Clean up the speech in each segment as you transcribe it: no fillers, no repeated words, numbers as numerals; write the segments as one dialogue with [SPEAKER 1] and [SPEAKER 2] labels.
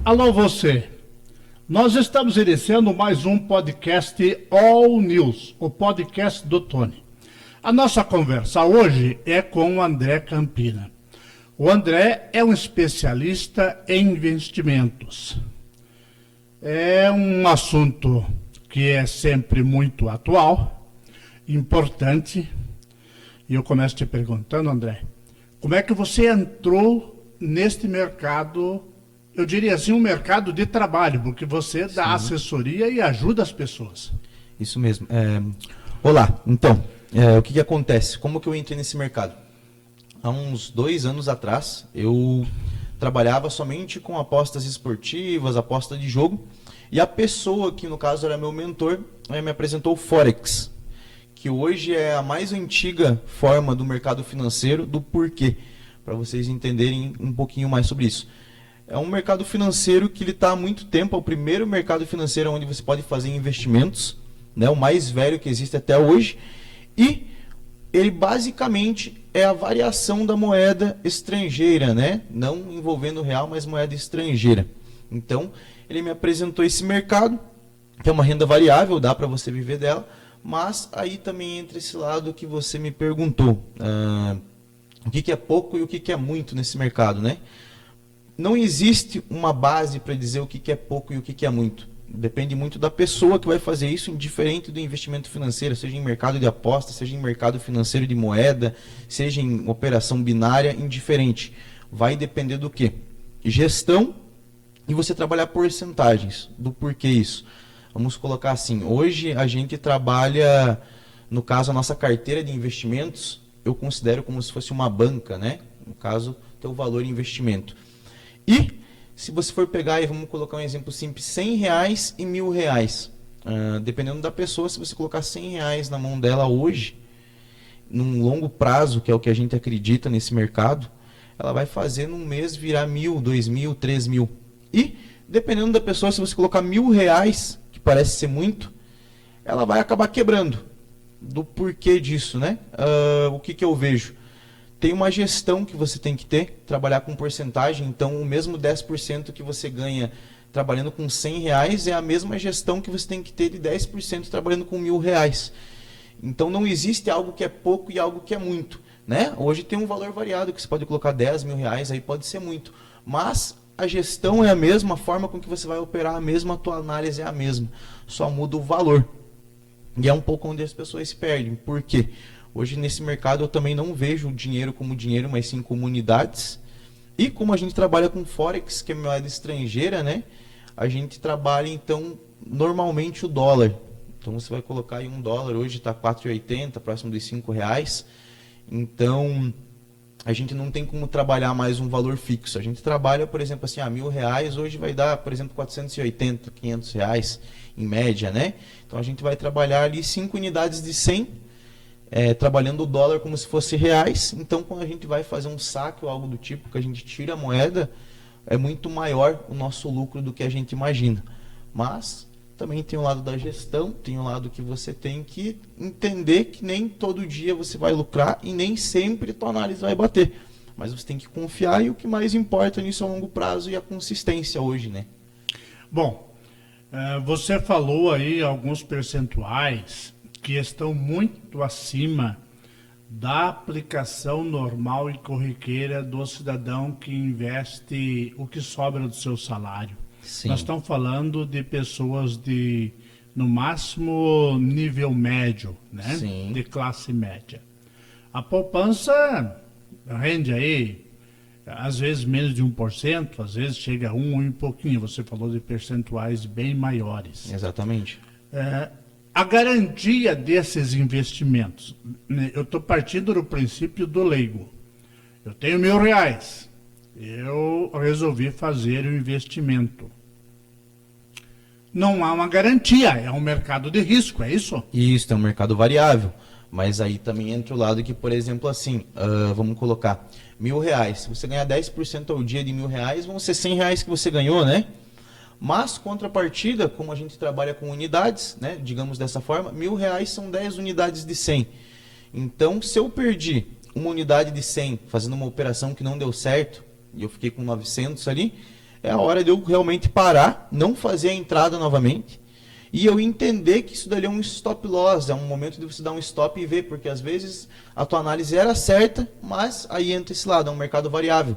[SPEAKER 1] Alô você, nós estamos iniciando mais um podcast All News, o podcast do Tony. A nossa conversa hoje é com o André Campina. O André é um especialista em investimentos. É um assunto que é sempre muito atual, importante. E eu começo te perguntando, André, como é que você entrou neste mercado, eu diria assim, um mercado de trabalho, porque você dá assessoria e ajuda as pessoas.
[SPEAKER 2] Isso mesmo. Olá, então, o que acontece? Como que eu entrei nesse mercado? Há uns 2 anos atrás, eu trabalhava somente com apostas esportivas, aposta de jogo, e a pessoa que, no caso, era meu mentor, me apresentou o Forex, que hoje é a mais antiga forma do mercado financeiro, do porquê, para vocês entenderem um pouquinho mais sobre isso. É um mercado financeiro que ele está há muito tempo, é o primeiro mercado financeiro onde você pode fazer investimentos, né, o mais velho que existe até hoje, e ele basicamente é a variação da moeda estrangeira, né, não envolvendo o real, mas moeda estrangeira. Então, ele me apresentou esse mercado, que é uma renda variável, dá para você viver dela, mas aí também entra esse lado que você me perguntou, o que é pouco e o que é muito nesse mercado, né? Não existe uma base para dizer o que é pouco e o que é muito. Depende muito da pessoa que vai fazer isso, indiferente do investimento financeiro, seja em mercado de aposta, seja em mercado financeiro de moeda, seja em operação binária, indiferente. Vai depender do quê? Gestão e você trabalhar porcentagens. Do porquê isso? Vamos colocar assim, hoje a gente trabalha, no caso a nossa carteira de investimentos, eu considero como se fosse uma banca, né? No caso, teu valor em investimento. E se você for pegar, e vamos colocar um exemplo simples, R$100 e R$1.000, dependendo da pessoa, se você colocar R$100 na mão dela hoje, num longo prazo, que é o que a gente acredita nesse mercado, ela vai fazer num mês virar 1.000, 2.000, 3.000. E dependendo da pessoa, se você colocar R$1.000, que parece ser muito, ela vai acabar quebrando. Do porquê disso, né? O que eu vejo? Tem uma gestão que você tem que ter, trabalhar com porcentagem, então o mesmo 10% que você ganha trabalhando com R$100 é a mesma gestão que você tem que ter de 10% trabalhando com R$1.000. Então não existe algo que é pouco e algo que é muito, né? Hoje tem um valor variado que você pode colocar R$10.000, aí pode ser muito, mas a gestão é a mesma, a forma com que você vai operar a mesma, a tua análise é a mesma, só muda o valor. E é um pouco onde as pessoas se perdem. Por quê? Hoje nesse mercado eu também não vejo o dinheiro como dinheiro, mas sim como unidades. E como a gente trabalha com Forex, que é moeda estrangeira, né? A gente trabalha então normalmente o dólar. Então você vai colocar aí $1, hoje está R$4,80, próximo dos R$5. Então a gente não tem como trabalhar mais um valor fixo. A gente trabalha, por exemplo, assim, R$1.000, hoje vai dar, por exemplo, R$480, R$500 em média, né? Então a gente vai trabalhar ali 5 unidades de 100, trabalhando o dólar como se fosse reais. Então quando a gente vai fazer um saque ou algo do tipo, que a gente tira a moeda, é muito maior o nosso lucro do que a gente imagina. Mas também tem o lado da gestão, tem o lado que você tem que entender que nem todo dia você vai lucrar e nem sempre tua análise vai bater. Mas você tem que confiar, e o que mais importa nisso é o longo prazo e a consistência hoje, né?
[SPEAKER 1] Bom, você falou aí alguns percentuais que estão muito acima da aplicação normal e corriqueira do cidadão que investe o que sobra do seu salário.
[SPEAKER 2] Sim.
[SPEAKER 1] Nós estamos falando de pessoas de, no máximo, nível médio, né?
[SPEAKER 2] Sim.
[SPEAKER 1] De classe média. A poupança rende aí, às vezes menos de 1%, às vezes chega a 1 e pouquinho. Você falou de percentuais bem maiores.
[SPEAKER 2] Exatamente.
[SPEAKER 1] A garantia desses investimentos, né, eu estou partindo do princípio do leigo. Eu tenho R$1.000, eu resolvi fazer o investimento. Não há uma garantia, é um mercado de risco, é isso?
[SPEAKER 2] Isso, é um mercado variável. Mas aí também entra o lado que, por exemplo, assim, vamos colocar R$1.000. Se você ganhar 10% ao dia de R$1.000, vão ser R$100 que você ganhou, né? Mas, contrapartida, como a gente trabalha com unidades, né, digamos dessa forma, R$1.000 são 10 unidades de 100. Então, se eu perdi uma unidade de 100 fazendo uma operação que não deu certo, e eu fiquei com 900 ali, é a hora de eu realmente parar, não fazer a entrada novamente, e eu entender que isso dali é um stop loss, é um momento de você dar um stop e ver, porque às vezes a tua análise era certa, mas aí entra esse lado, é um mercado variável.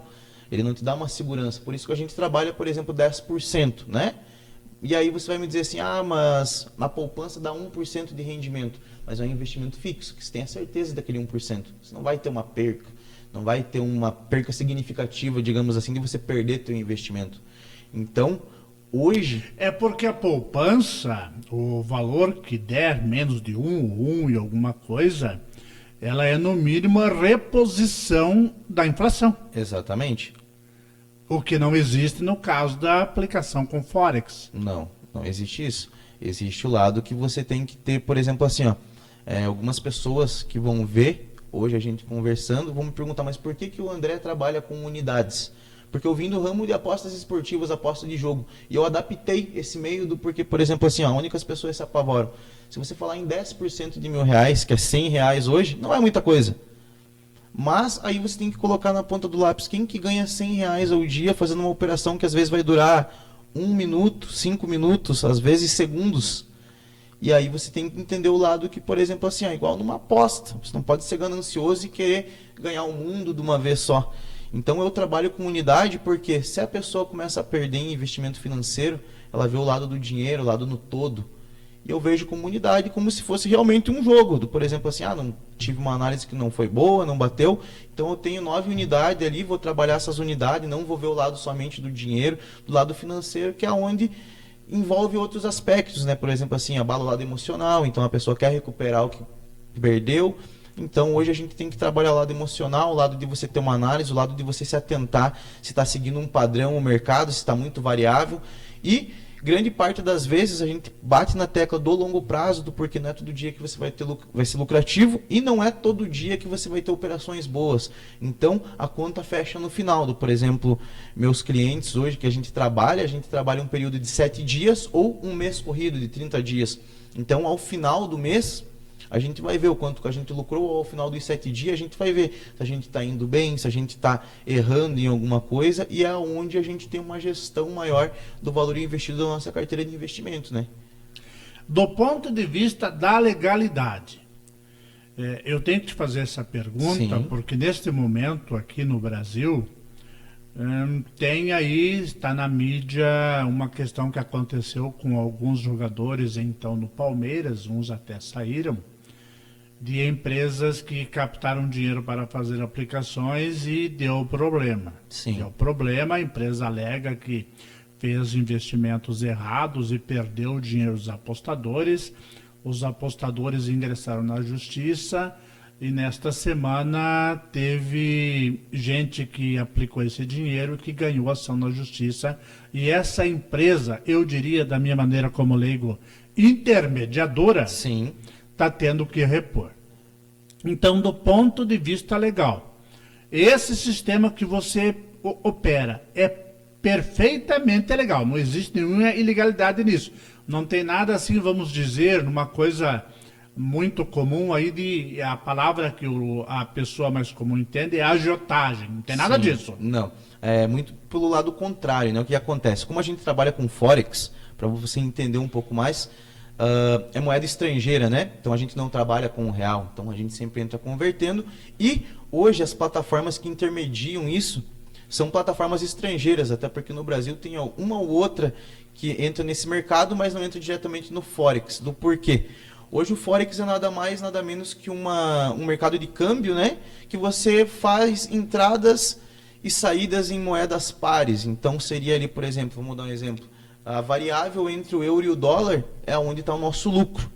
[SPEAKER 2] Ele não te dá uma segurança. Por isso que a gente trabalha, por exemplo, 10%, né? E aí você vai me dizer assim, mas na poupança dá 1% de rendimento. Mas é um investimento fixo, que você tem a certeza daquele 1%. Você não vai ter uma perca, não vai ter uma perca significativa, digamos assim, de você perder teu investimento. Então, hoje...
[SPEAKER 1] É porque a poupança, o valor que der menos de 1 e alguma coisa, ela é no mínimo a reposição da inflação.
[SPEAKER 2] Exatamente.
[SPEAKER 1] O que não existe no caso da aplicação com Forex.
[SPEAKER 2] Não existe isso. Existe o lado que você tem que ter, por exemplo, assim, algumas pessoas que vão ver, hoje a gente conversando, vão me perguntar, mas por que o André trabalha com unidades? Porque eu vim do ramo de apostas esportivas, aposta de jogo, e eu adaptei esse meio do porque, por exemplo, assim, onde que as pessoas se apavoram. Se você falar em 10% de R$1.000, que é R$100 hoje, não é muita coisa. Mas aí você tem que colocar na ponta do lápis quem que ganha R$100 ao dia fazendo uma operação que às vezes vai durar 1 minuto, 5 minutos, às vezes segundos. E aí você tem que entender o lado que, por exemplo, assim, é igual numa aposta. Você não pode ser ganancioso e querer ganhar o mundo de uma vez só. Então eu trabalho com unidade porque se a pessoa começa a perder em investimento financeiro, ela vê o lado do dinheiro, o lado no todo. E eu vejo como unidade como se fosse realmente um jogo. Por exemplo, assim, não tive uma análise que não foi boa, não bateu, então eu tenho 9 unidades ali, vou trabalhar essas unidades, não vou ver o lado somente do dinheiro, do lado financeiro, que é onde envolve outros aspectos, né? Por exemplo, assim, abala o lado emocional, então a pessoa quer recuperar o que perdeu. Então hoje a gente tem que trabalhar o lado emocional, o lado de você ter uma análise, o lado de você se atentar se está seguindo um padrão, o mercado, se está muito variável. E grande parte das vezes a gente bate na tecla do longo prazo, do porque não é todo dia que você vai ser lucrativo e não é todo dia que você vai ter operações boas. Então a conta fecha no final. Por exemplo, meus clientes hoje que a gente trabalha um período de 7 dias ou um mês corrido de 30 dias. Então ao final do mês a gente vai ver o quanto que a gente lucrou, ao final dos 7 dias a gente vai ver se a gente está indo bem, se a gente está errando em alguma coisa, e é onde a gente tem uma gestão maior do valor investido da nossa carteira de investimento, né?
[SPEAKER 1] Do ponto de vista da legalidade, eu tenho que te fazer essa pergunta,
[SPEAKER 2] Sim.
[SPEAKER 1] Porque neste momento aqui no Brasil, tem aí, está na mídia, uma questão que aconteceu com alguns jogadores então no Palmeiras, uns até saíram, de empresas que captaram dinheiro para fazer aplicações e deu problema.
[SPEAKER 2] Sim.
[SPEAKER 1] Deu problema, a empresa alega que fez investimentos errados e perdeu o dinheiro dos apostadores. Os apostadores ingressaram na justiça e nesta semana teve gente que aplicou esse dinheiro que ganhou ação na justiça. E essa empresa, eu diria da minha maneira como leigo, intermediadora,
[SPEAKER 2] Sim.
[SPEAKER 1] está tendo que repor. Então, do ponto de vista legal, esse sistema que você opera é perfeitamente legal, não existe nenhuma ilegalidade nisso. Não tem nada assim, vamos dizer, numa coisa muito comum aí a palavra que a pessoa mais comum entende é agiotagem, não tem nada disso.
[SPEAKER 2] Não, é muito pelo lado contrário, né? O que acontece? Como a gente trabalha com Forex, para você entender um pouco mais, é moeda estrangeira, né? Então a gente não trabalha com o real, então a gente sempre entra convertendo. E hoje as plataformas que intermediam isso são plataformas estrangeiras, até porque no Brasil tem uma ou outra que entra nesse mercado, mas não entra diretamente no Forex. Do porquê? Hoje o Forex é nada mais, nada menos que um mercado de câmbio, né? Que você faz entradas e saídas em moedas pares. Então seria ali, por exemplo, vamos dar um exemplo. A variável entre o euro e o dólar é onde está o nosso lucro.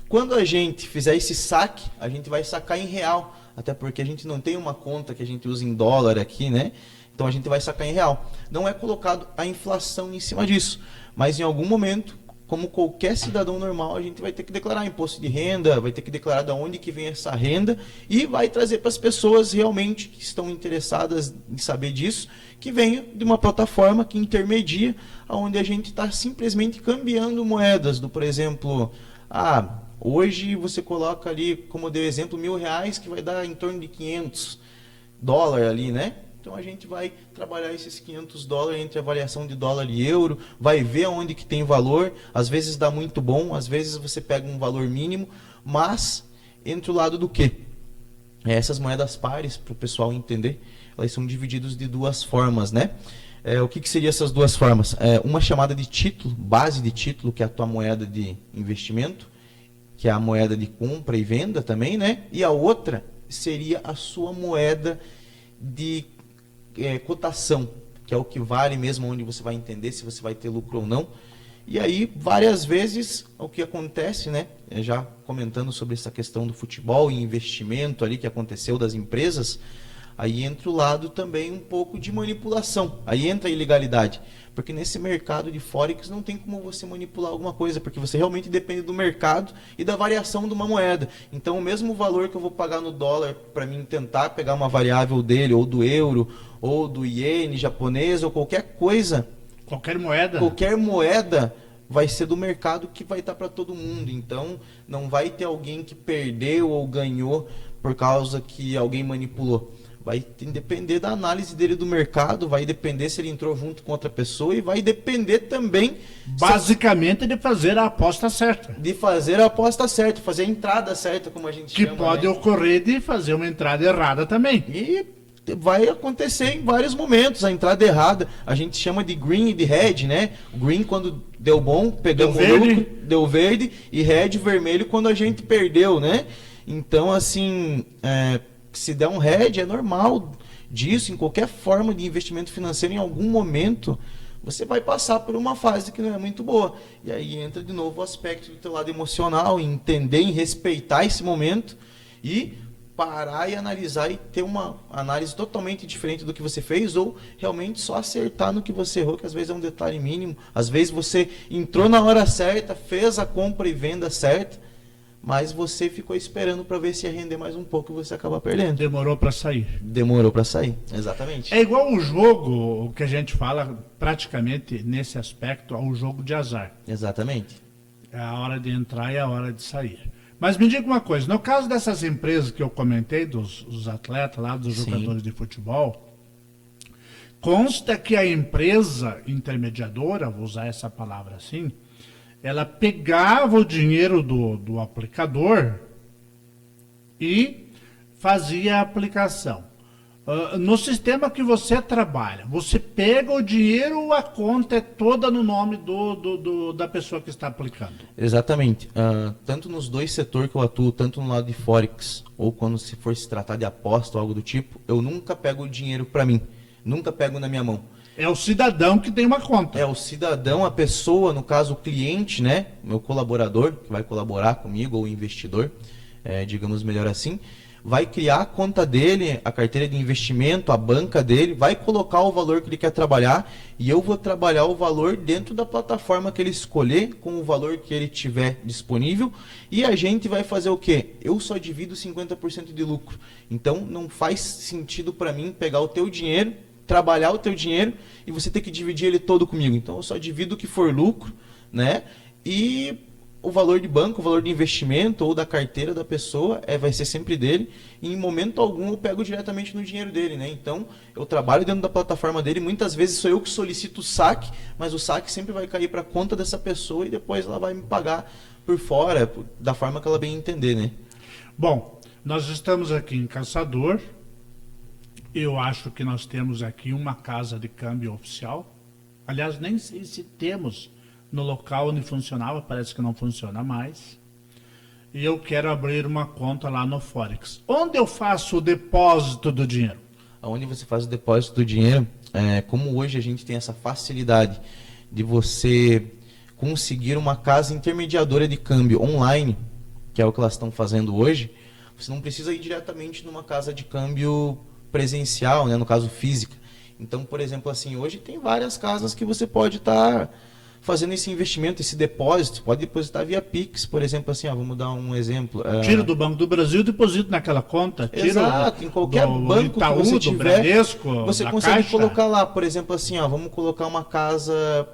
[SPEAKER 2] Quando a gente fizer esse saque, a gente vai sacar em real, até porque a gente não tem uma conta que a gente usa em dólar aqui, né? Então a gente vai sacar em real. Não é colocado a inflação em cima disso, mas em algum momento, como qualquer cidadão normal, a gente vai ter que declarar imposto de renda, vai ter que declarar de onde que vem essa renda e vai trazer para as pessoas realmente que estão interessadas em saber disso, que venha de uma plataforma que intermedia, onde a gente está simplesmente cambiando moedas. Por exemplo, hoje você coloca ali, como eu dei o exemplo, R$1.000, que vai dar em torno de 500 dólares ali, né? Então a gente vai trabalhar esses $500 entre a variação de dólar e euro, vai ver onde que tem valor, às vezes dá muito bom, às vezes você pega um valor mínimo, mas entre o lado do quê? Essas moedas pares, para o pessoal entender, elas são divididas de duas formas, né? O que seriam essas duas formas? Uma chamada de título, base de título, que é a tua moeda de investimento, que é a moeda de compra e venda também, né? E a outra seria a sua moeda de cotação, que é o que vale mesmo, onde você vai entender se você vai ter lucro ou não. E aí, várias vezes, o que acontece, né? Já comentando sobre essa questão do futebol e investimento ali que aconteceu das empresas, aí entra o lado também um pouco de manipulação. Aí entra a ilegalidade. Porque nesse mercado de Forex não tem como você manipular alguma coisa, porque você realmente depende do mercado e da variação de uma moeda. Então, o mesmo valor que eu vou pagar no dólar para mim tentar pegar uma variável dele, ou do euro, ou do iene japonês, ou qualquer coisa... Qualquer moeda vai ser do mercado que vai estar para todo mundo. Então, não vai ter alguém que perdeu ou ganhou por causa que alguém manipulou. Vai depender da análise dele do mercado, vai depender se ele entrou junto com outra pessoa e vai depender também...
[SPEAKER 1] Basicamente de fazer a aposta certa.
[SPEAKER 2] De fazer a aposta certa, fazer a entrada certa, como a gente chama.
[SPEAKER 1] Que pode ocorrer de fazer uma entrada errada também.
[SPEAKER 2] E vai acontecer em vários momentos a entrada errada. A gente chama de green e de red, né? O green quando deu bom, pegamos o lucro, deu verde, e red, vermelho, quando a gente perdeu, né? Então, assim, se der um red, é normal disso, em qualquer forma de investimento financeiro, em algum momento, você vai passar por uma fase que não é muito boa. E aí entra de novo o aspecto do teu lado emocional, em entender, em respeitar esse momento e parar e analisar e ter uma análise totalmente diferente do que você fez, ou realmente só acertar no que você errou, que às vezes é um detalhe mínimo. Às vezes você entrou na hora certa, fez a compra e venda certa, mas você ficou esperando para ver se ia render mais um pouco e você acaba perdendo.
[SPEAKER 1] Demorou para sair.
[SPEAKER 2] Demorou para sair, exatamente.
[SPEAKER 1] É igual o jogo que a gente fala praticamente nesse aspecto ao jogo de azar.
[SPEAKER 2] Exatamente.
[SPEAKER 1] É a hora de entrar e a hora de sair. Mas me diga uma coisa, no caso dessas empresas que eu comentei, dos atletas lá, dos jogadores de futebol, consta que a empresa intermediadora, vou usar essa palavra assim, ela pegava o dinheiro do aplicador e fazia a aplicação. No sistema que você trabalha, você pega o dinheiro ou a conta é toda no nome da pessoa que está aplicando?
[SPEAKER 2] Exatamente. Tanto nos dois setores que eu atuo, tanto no lado de Forex, ou quando se for se tratar de aposta ou algo do tipo, eu nunca pego o dinheiro para mim, nunca pego na minha mão.
[SPEAKER 1] É o cidadão que tem uma conta.
[SPEAKER 2] É o cidadão, a pessoa, no caso o cliente, né, meu colaborador, que vai colaborar comigo, ou o investidor, digamos melhor assim, vai criar a conta dele, a carteira de investimento, a banca dele, vai colocar o valor que ele quer trabalhar e eu vou trabalhar o valor dentro da plataforma que ele escolher, com o valor que ele tiver disponível, e a gente vai fazer o quê? Eu só divido 50% de lucro. Então não faz sentido para mim pegar o teu dinheiro, trabalhar o teu dinheiro e você ter que dividir ele todo comigo. Então eu só divido o que for lucro, né? E o valor de banco, o valor de investimento ou da carteira da pessoa vai ser sempre dele, e em momento algum eu pego diretamente no dinheiro dele, né? Então eu trabalho dentro da plataforma dele, muitas vezes sou eu que solicito o saque, mas o saque sempre vai cair para a conta dessa pessoa e depois ela vai me pagar por fora, da forma que ela bem entender, né?
[SPEAKER 1] Bom, nós estamos aqui em Caçador, eu acho que nós temos aqui uma casa de câmbio oficial, aliás nem sei se temos no local onde funcionava, parece que não funciona mais. E eu quero abrir uma conta lá no Forex. Onde eu faço o depósito do dinheiro?
[SPEAKER 2] Onde você faz o depósito do dinheiro, como hoje a gente tem essa facilidade de você conseguir uma casa intermediadora de câmbio online, que é o que elas estão fazendo hoje, você não precisa ir diretamente numa casa de câmbio presencial, né, no caso física. Então, por exemplo, assim, hoje tem várias casas que você pode estar fazendo esse investimento, esse depósito, pode depositar via Pix, por exemplo, assim, vamos dar um exemplo.
[SPEAKER 1] Tiro do Banco do Brasil e deposito naquela conta.
[SPEAKER 2] Exato, em qualquer banco
[SPEAKER 1] Itaú,
[SPEAKER 2] que você tiver,
[SPEAKER 1] do Bradesco,
[SPEAKER 2] você
[SPEAKER 1] da
[SPEAKER 2] consegue
[SPEAKER 1] Caixa.
[SPEAKER 2] colocar lá, por exemplo, assim, vamos colocar uma casa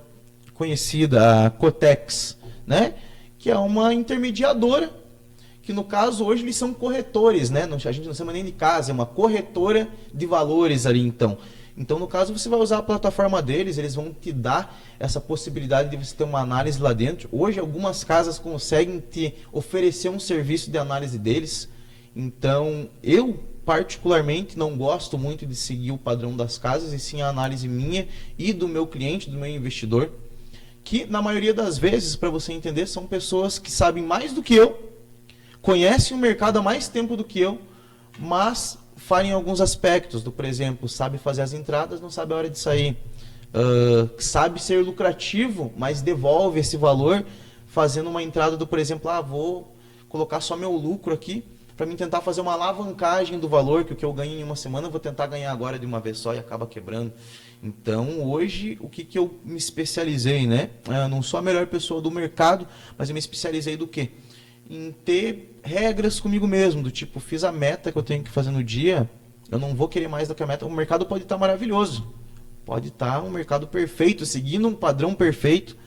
[SPEAKER 2] conhecida, a Cotex, né? Que é uma intermediadora que no caso hoje eles são corretores, né? A gente não chama nem de casa, é uma corretora de valores ali então. Então, no caso, você vai usar a plataforma deles, eles vão te dar essa possibilidade de você ter uma análise lá dentro. Hoje, algumas casas conseguem te oferecer um serviço de análise deles. Então, eu particularmente não gosto muito de seguir o padrão das casas, e sim a análise minha e do meu cliente, do meu investidor, que na maioria das vezes, para você entender, são pessoas que sabem mais do que eu, conhecem o mercado há mais tempo do que eu, mas falham em alguns aspectos, por exemplo, sabe fazer as entradas, não sabe a hora de sair. Sabe ser lucrativo, mas devolve esse valor fazendo uma entrada por exemplo, vou colocar só meu lucro aqui para mim tentar fazer uma alavancagem do valor, que o que eu ganho em uma semana eu vou tentar ganhar agora de uma vez só e acaba quebrando. Então, hoje, o que eu me especializei, né? Eu não sou a melhor pessoa do mercado, mas eu me especializei do quê? Em ter regras comigo mesmo, do tipo, fiz a meta que eu tenho que fazer no dia, eu não vou querer mais do que a meta. O mercado pode estar maravilhoso, pode estar um mercado perfeito, seguindo um padrão perfeito,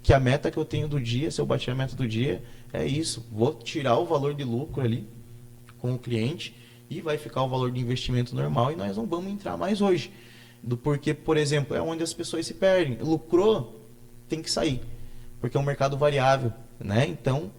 [SPEAKER 2] que a meta que eu tenho do dia, se eu bater a meta do dia, é isso, vou tirar o valor de lucro ali com o cliente e vai ficar o valor de investimento normal e nós não vamos entrar mais hoje. Do porquê, por exemplo, é onde as pessoas se perdem. Lucrou, tem que sair, porque é um mercado variável, né? Então,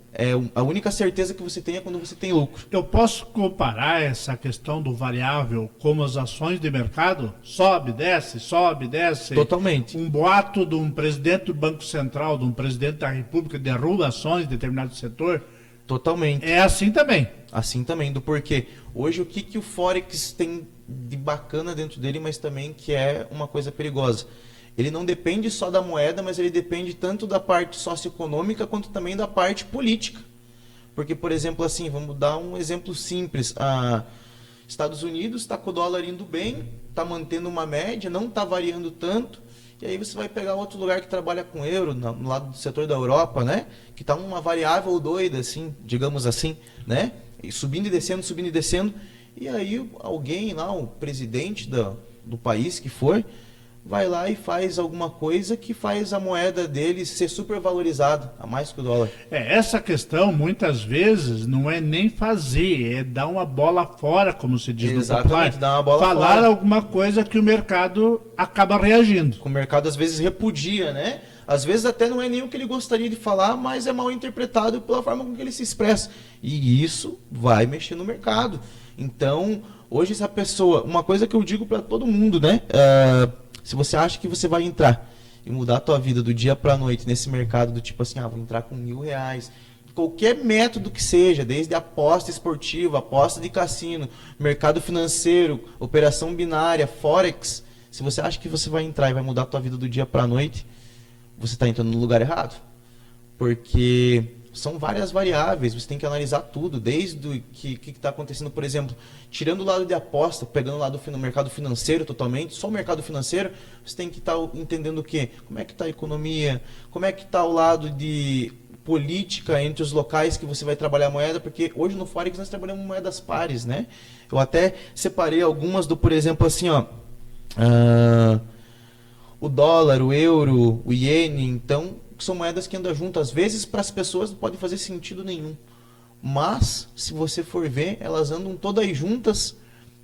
[SPEAKER 2] a única certeza que você tem é quando você tem lucro.
[SPEAKER 1] Eu posso comparar essa questão do variável como as ações de mercado? Sobe, desce, sobe, desce.
[SPEAKER 2] Totalmente.
[SPEAKER 1] Um boato de um presidente do Banco Central, de um presidente da República, derruba ações de determinado setor.
[SPEAKER 2] Totalmente.
[SPEAKER 1] É assim também.
[SPEAKER 2] Assim também, do porquê. Hoje, o que o Forex tem de bacana dentro dele, mas também que é uma coisa perigosa. Ele não depende só da moeda, mas ele depende tanto da parte socioeconômica quanto também da parte política. Porque, por exemplo, assim, vamos dar um exemplo simples. Estados Unidos está com o dólar indo bem, está mantendo uma média, não está variando tanto. E aí você vai pegar outro lugar que trabalha com euro, no lado do setor da Europa, né? Que está uma variável doida, assim, digamos assim, né? E subindo e descendo, subindo e descendo. E aí alguém lá, o presidente do país que for, vai lá e faz alguma coisa que faz a moeda dele ser supervalorizada, a mais que o dólar.
[SPEAKER 1] Essa questão, muitas vezes, não é nem fazer, é dar uma bola fora, como se diz no popular.
[SPEAKER 2] Dar uma bola
[SPEAKER 1] falar
[SPEAKER 2] fora.
[SPEAKER 1] Alguma coisa que o mercado acaba reagindo.
[SPEAKER 2] O mercado às vezes repudia, né? Às vezes até não é nem o que ele gostaria de falar, mas é mal interpretado pela forma com que ele se expressa. E isso vai mexer no mercado. Então, hoje essa pessoa, uma coisa que eu digo para todo mundo, né? Se você acha que você vai entrar e mudar a tua vida do dia para a noite nesse mercado do tipo assim, vou entrar com R$ 1.000, qualquer método que seja, desde aposta esportiva, aposta de cassino, mercado financeiro, operação binária, Forex, se você acha que você vai entrar e vai mudar a tua vida do dia para a noite, você está entrando no lugar errado. Porque são várias variáveis, você tem que analisar tudo, desde o que está acontecendo, por exemplo, tirando o lado de aposta, pegando o lado do mercado financeiro totalmente, só o mercado financeiro, você tem que estar entendendo o quê? Como é que está a economia, como é que está o lado de política entre os locais que você vai trabalhar a moeda, porque hoje no Forex nós trabalhamos moedas pares, né? Eu até separei algumas por exemplo, assim, o dólar, o euro, o iene, então são moedas que andam juntas. Às vezes para as pessoas não pode fazer sentido nenhum, mas se você for ver, elas andam todas juntas,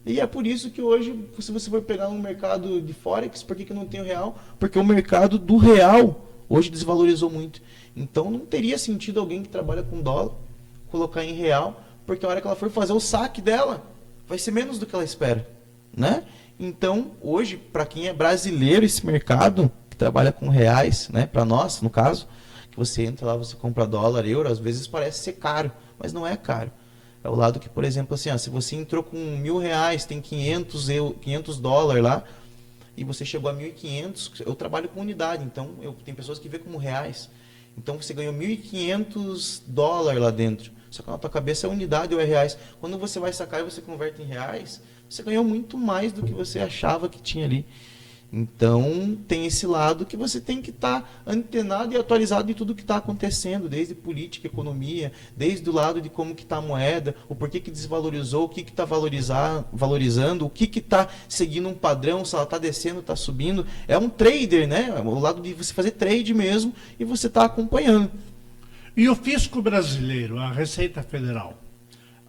[SPEAKER 2] e é por isso que hoje, se você for pegar um mercado de Forex, por que não tem o real? Porque o mercado do real hoje desvalorizou muito, então não teria sentido alguém que trabalha com dólar colocar em real, porque a hora que ela for fazer o saque dela, vai ser menos do que ela espera, né? Então, hoje, para quem é brasileiro, esse mercado que trabalha com reais, né, para nós, no caso, que você entra lá, você compra dólar, euro, às vezes parece ser caro, mas não é caro. É o lado que, por exemplo, assim, se você entrou com R$ 1.000, tem 500 dólares lá, e você chegou a 1.500, eu trabalho com unidade, então tem pessoas que vê como reais. Então você ganhou 1.500 dólares lá dentro. Só que na tua cabeça é unidade ou é reais. Quando você vai sacar e você converte em reais, você ganhou muito mais do que você achava que tinha ali. Então, tem esse lado que você tem que estar antenado e atualizado de tudo que está acontecendo, desde política, economia, desde o lado de como que está a moeda, o porquê que desvalorizou, o que está valorizando, o que está seguindo um padrão, se ela está descendo, está subindo. É um trader, né? O lado de você fazer trade mesmo e você está acompanhando.
[SPEAKER 1] E o fisco brasileiro, a Receita Federal?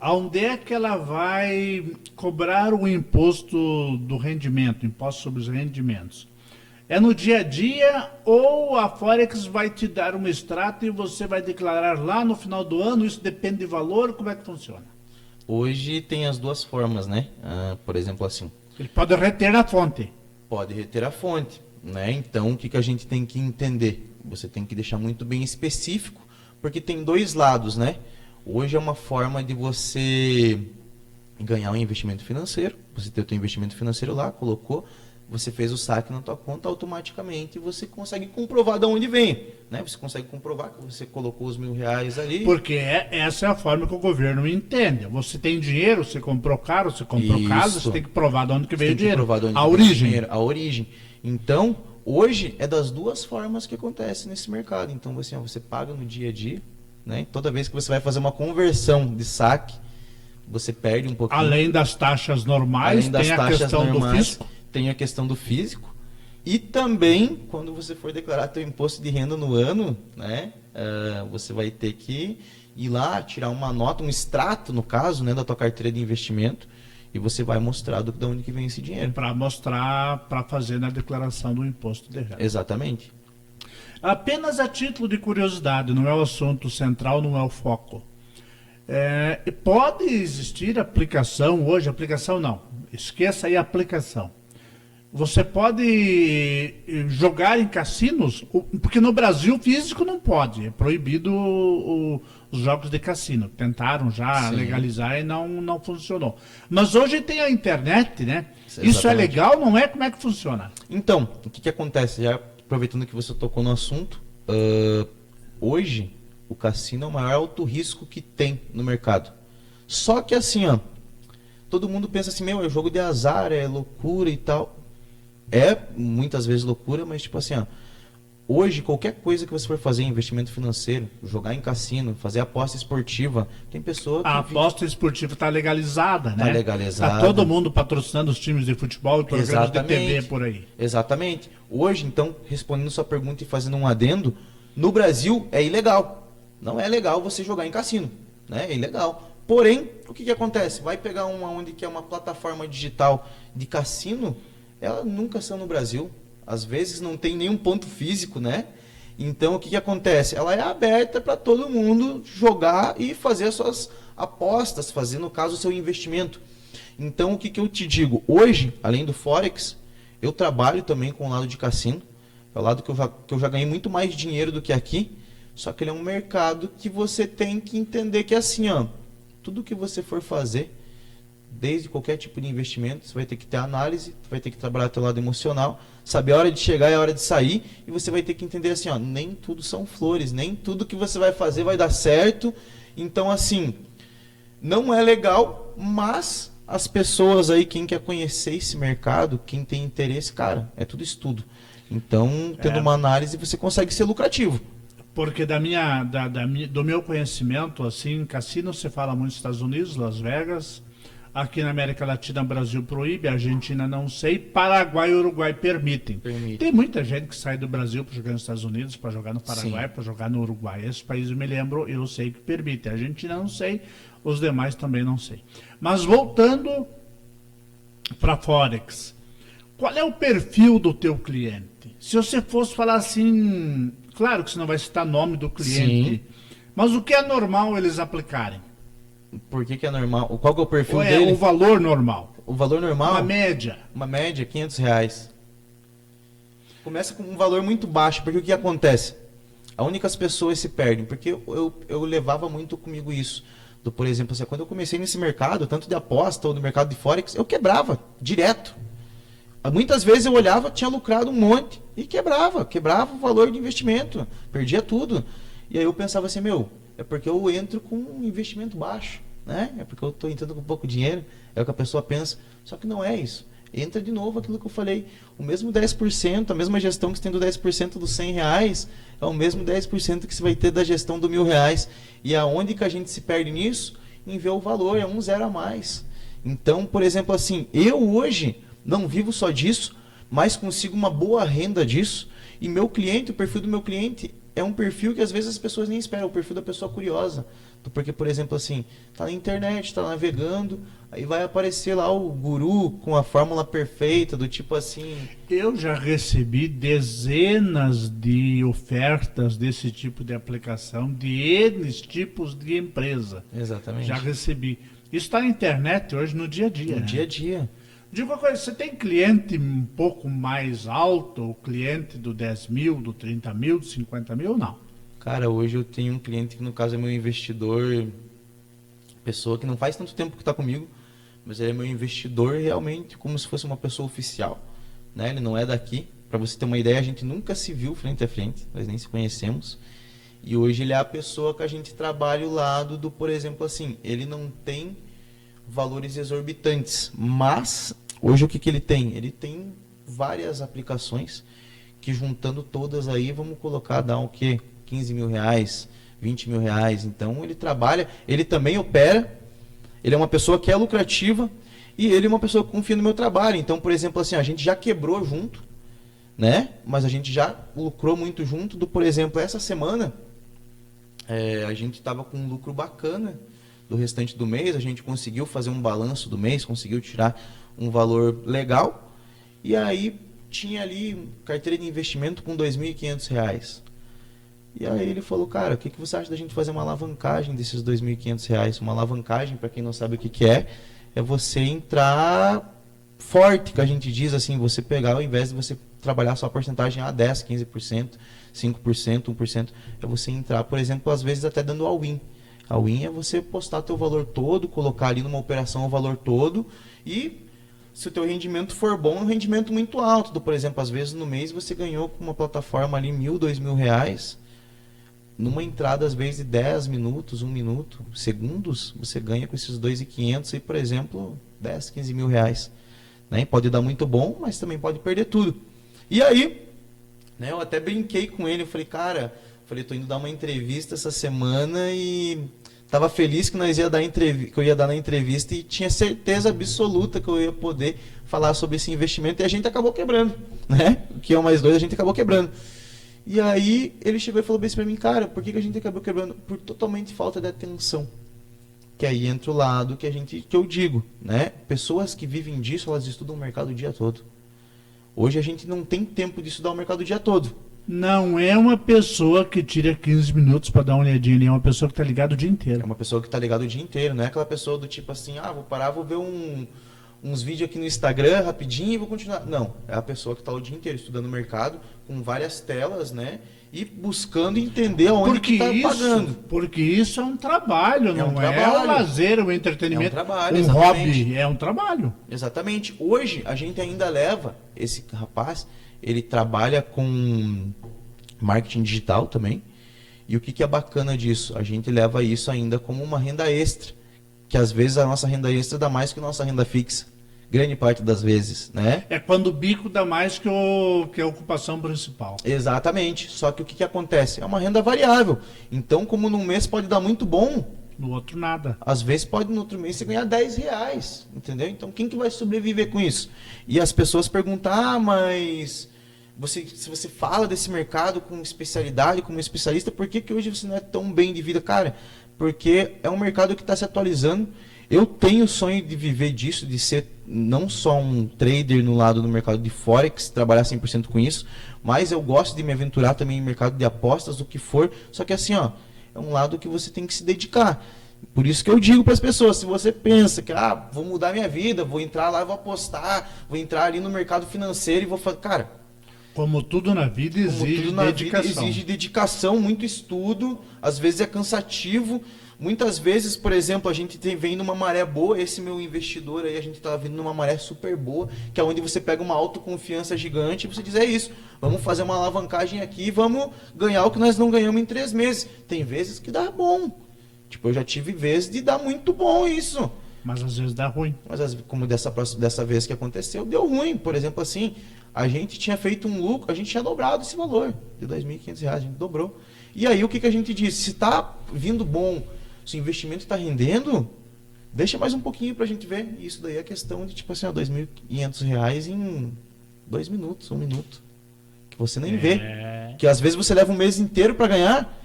[SPEAKER 1] Aonde é que ela vai cobrar o imposto do rendimento, imposto sobre os rendimentos? É no dia a dia ou a Forex vai te dar um extrato e você vai declarar lá no final do ano? Isso depende do valor? Como é que funciona?
[SPEAKER 2] Hoje tem as duas formas, né? Por exemplo, assim,
[SPEAKER 1] Ele pode reter na fonte.
[SPEAKER 2] pode reter a fonte, né? Então, o que a gente tem que entender? Você tem que deixar muito bem específico, porque tem dois lados, né? Hoje é uma forma de você ganhar um investimento financeiro. Você tem o seu investimento financeiro lá, colocou, você fez o saque na tua conta, automaticamente você consegue comprovar de onde vem, né? Você consegue comprovar que você colocou os R$ 1.000 ali.
[SPEAKER 1] Porque essa é a forma que o governo entende. Você tem dinheiro, você comprou carro, você comprou casa, você tem que provar de onde que veio o dinheiro. A origem.
[SPEAKER 2] A origem. Então, hoje é das duas formas que acontece nesse mercado. Então, você paga no dia a dia, né? Toda vez que você vai fazer uma conversão de saque, você perde um pouquinho.
[SPEAKER 1] Além das taxas normais, tem a questão do fisco.
[SPEAKER 2] Tem a questão do físico. E também, quando você for declarar teu imposto de renda no ano, né, você vai ter que ir lá, tirar uma nota, um extrato, no caso, né, da tua carteira de investimento, e você vai mostrar de onde que vem esse dinheiro.
[SPEAKER 1] Para mostrar, para fazer na declaração do imposto de renda.
[SPEAKER 2] Exatamente.
[SPEAKER 1] Apenas a título de curiosidade, não é o assunto central, não é o foco. Pode existir aplicação hoje, aplicação não, esqueça aí a aplicação. Você pode jogar em cassinos, porque no Brasil físico não pode, é proibido os jogos de cassino. Tentaram já legalizar e não funcionou. Mas hoje tem a internet, né? Isso é legal, não é? Como é que funciona?
[SPEAKER 2] Então, o que acontece? Já aproveitando que você tocou no assunto, hoje o cassino é o maior alto risco que tem no mercado. Só que assim, ó, todo mundo pensa assim, é jogo de azar, é loucura e tal. É muitas vezes loucura, mas tipo assim, ó, hoje qualquer coisa que você for fazer, investimento financeiro, jogar em cassino, fazer aposta esportiva, tem pessoa que...
[SPEAKER 1] A aposta esportiva está legalizada, né?
[SPEAKER 2] Está legalizada.
[SPEAKER 1] Está todo mundo patrocinando os times de futebol e programas de TV por aí.
[SPEAKER 2] Exatamente. Hoje, então, respondendo sua pergunta e fazendo um adendo, no Brasil é ilegal. Não é legal você jogar em cassino, né? É ilegal. Porém, o que acontece? Vai pegar onde que é uma plataforma digital de cassino, ela nunca saiu no Brasil. Às vezes não tem nenhum ponto físico, né? Então, o que acontece? Ela é aberta para todo mundo jogar e fazer as suas apostas, fazer, no caso, o seu investimento. Então, o que eu te digo? Hoje, além do Forex, eu trabalho também com o lado de cassino. É o lado que eu já ganhei muito mais dinheiro do que aqui. Só que ele é um mercado que você tem que entender que é assim, ó, tudo que você for fazer, desde qualquer tipo de investimento, você vai ter que ter análise, vai ter que trabalhar teu lado emocional, saber a hora de chegar e a hora de sair, e você vai ter que entender assim, ó, nem tudo são flores, nem tudo que você vai fazer vai dar certo. Então, assim, não é legal, mas as pessoas aí, quem quer conhecer esse mercado, quem tem interesse, cara, é tudo estudo. Então, tendo uma análise, você consegue ser lucrativo.
[SPEAKER 1] Porque do meu conhecimento, assim, cassino se fala muito nos Estados Unidos, Las Vegas. Aqui na América Latina, Brasil proíbe, Argentina não sei, Paraguai e Uruguai permitem. Tem muita gente que sai do Brasil para jogar nos Estados Unidos, para jogar no Paraguai, para jogar no Uruguai. Esses países, eu me lembro, eu sei que permitem. A Argentina não sei, os demais também não sei. Mas voltando para Forex, qual é o perfil do teu cliente? Se você fosse falar assim, claro que você não vai citar nome do cliente, mas o que é normal eles aplicarem?
[SPEAKER 2] Por que é normal? Qual que é o perfil
[SPEAKER 1] Ou
[SPEAKER 2] dele?
[SPEAKER 1] O valor normal.
[SPEAKER 2] O valor normal?
[SPEAKER 1] Uma média.
[SPEAKER 2] Uma média, R$500. Começa com um valor muito baixo, porque o que acontece? As únicas pessoas se perdem, porque eu levava muito comigo isso. Por exemplo, assim, quando eu comecei nesse mercado, tanto de aposta ou no mercado de Forex, eu quebrava direto. Muitas vezes eu olhava, tinha lucrado um monte e quebrava o valor de investimento, perdia tudo. E aí eu pensava assim, é porque eu entro com um investimento baixo, né? É porque eu estou entrando com pouco dinheiro, é o que a pessoa pensa. Só que não é isso. Entra de novo aquilo que eu falei, o mesmo 10%, a mesma gestão que você tem do 10% dos R$100, é o mesmo 10% que você vai ter da gestão do R$1.000. E aonde que a gente se perde nisso? Em ver o valor, é 0 a mais. Então, por exemplo, assim, eu hoje não vivo só disso, mas consigo uma boa renda disso. E meu cliente, o perfil do meu cliente é um perfil que às vezes as pessoas nem esperam, o perfil da pessoa curiosa. Porque, por exemplo, assim, tá na internet, tá navegando, aí vai aparecer lá o guru com a fórmula perfeita, do tipo assim...
[SPEAKER 1] Eu já recebi dezenas de ofertas desse tipo de aplicação, de N tipos de empresa.
[SPEAKER 2] Exatamente.
[SPEAKER 1] Já recebi. Isso está na internet hoje no dia a dia.
[SPEAKER 2] No
[SPEAKER 1] né?
[SPEAKER 2] dia a dia.
[SPEAKER 1] Diga uma coisa, você tem cliente um pouco mais alto, o cliente do 10 mil, do 30 mil, do 50 mil, não?
[SPEAKER 2] Cara, hoje eu tenho um cliente que no caso é meu investidor, pessoa que não faz tanto tempo que está comigo, mas ele é meu investidor realmente como se fosse uma pessoa oficial, né? Ele não é daqui. Para você ter uma ideia, a gente nunca se viu frente a frente, nós nem se conhecemos. E hoje ele é a pessoa que a gente trabalha ao lado do, por exemplo, assim, ele não tem valores exorbitantes, mas hoje o que que ele tem? Ele tem várias aplicações que juntando todas aí, vamos colocar, dá o quê? 15 mil reais, 20 mil reais. Então ele trabalha, ele também opera, ele é uma pessoa que é lucrativa e ele é uma pessoa que confia no meu trabalho. Então, por exemplo, assim, a gente já quebrou junto, né? Mas a gente já lucrou muito junto. Por exemplo, essa semana a gente estava com um lucro bacana do restante do mês, a gente conseguiu fazer um balanço do mês, conseguiu tirar um valor legal e aí tinha ali carteira de investimento com R$2.500. E aí ele falou, cara, o que você acha da gente fazer uma alavancagem desses R$2.500? Uma alavancagem, para quem não sabe o que é você entrar forte, que a gente diz assim, você pegar, ao invés de você trabalhar só a porcentagem a 10%, 15%, 5%, 1%, é você entrar, por exemplo, às vezes até dando all-in. All-in é você postar teu valor todo, colocar ali numa operação o valor todo e se o teu rendimento for bom, um rendimento muito alto. Por exemplo, às vezes no mês você ganhou com uma plataforma ali R$1.000, R$2.000, numa entrada às vezes de 10 minutos, 1 minuto, segundos, você ganha com esses 2.500 aí, por exemplo, 10, 15 mil reais. Né? Pode dar muito bom, mas também pode perder tudo. E aí, né, eu até brinquei com ele, eu falei, cara, tô indo dar uma entrevista essa semana e estava feliz que nós ia dar que eu ia dar na entrevista e tinha certeza absoluta que eu ia poder falar sobre esse investimento e a gente acabou quebrando, né? O que é o mais doido, a gente acabou quebrando. E aí ele chegou e falou bem isso pra mim, cara, por que a gente acabou quebrando? Por totalmente falta de atenção. Que aí entra o lado que eu digo, né? Pessoas que vivem disso, elas estudam o mercado o dia todo. Hoje a gente não tem tempo de estudar o mercado o dia todo.
[SPEAKER 1] Não é uma pessoa que tira 15 minutos para dar uma olhadinha, é uma pessoa que está ligada o dia inteiro.
[SPEAKER 2] É uma pessoa que está ligada o dia inteiro, não é aquela pessoa do tipo assim, vou parar, vou ver uns vídeos aqui no Instagram rapidinho e vou continuar. Não, é a pessoa que está o dia inteiro estudando o mercado, com várias telas, né? E buscando entender aonde que está pagando.
[SPEAKER 1] Porque isso é um trabalho, não é um lazer, um entretenimento,
[SPEAKER 2] é um trabalho,
[SPEAKER 1] hobby, é um trabalho.
[SPEAKER 2] Exatamente. Hoje a gente ainda leva, esse rapaz, ele trabalha com marketing digital também. E o que é bacana disso? A gente leva isso ainda como uma renda extra. Que às vezes a nossa renda extra dá mais que a nossa renda fixa. Grande parte das vezes, né?
[SPEAKER 1] É quando o bico dá mais que a ocupação principal.
[SPEAKER 2] Exatamente. Só que o que acontece? É uma renda variável. Então, como num mês pode dar muito bom,
[SPEAKER 1] no outro nada.
[SPEAKER 2] Às vezes pode no outro mês você ganhar R$10, entendeu? Então, quem que vai sobreviver com isso? E as pessoas perguntam, mas se você fala desse mercado com especialidade, como especialista, por que hoje você não é tão bem de vida? Cara, porque é um mercado que está se atualizando. Eu tenho o sonho de viver disso, de ser não só um trader no lado do mercado de Forex, trabalhar 100% com isso, mas eu gosto de me aventurar também em mercado de apostas, do que for. Só que assim, é um lado que você tem que se dedicar. Por isso que eu digo para as pessoas, se você pensa que vou mudar minha vida, vou entrar lá e vou apostar, vou entrar ali no mercado financeiro e vou fazer... Cara,
[SPEAKER 1] como tudo na vida exige dedicação.
[SPEAKER 2] Exige dedicação, muito estudo, às vezes é cansativo. Muitas vezes, por exemplo, a gente vem numa maré boa, esse meu investidor aí, a gente está vindo numa maré super boa, que é onde você pega uma autoconfiança gigante e você diz, isso, vamos fazer uma alavancagem aqui, vamos ganhar o que nós não ganhamos em 3 meses. Tem vezes que dá bom. Tipo, eu já tive vezes de dar muito bom isso.
[SPEAKER 1] Mas às vezes dá ruim.
[SPEAKER 2] Mas como dessa vez que aconteceu, deu ruim. Por exemplo, assim, a gente tinha feito um lucro, a gente tinha dobrado esse valor de R$2.500, a gente dobrou. E aí o que a gente disse? Se está vindo bom, se o investimento está rendendo, deixa mais um pouquinho para a gente ver. Isso daí é questão de, tipo assim, R$2.500 em 2 minutos, 1 minuto. Você nem vê. Que às vezes você leva um mês inteiro para ganhar.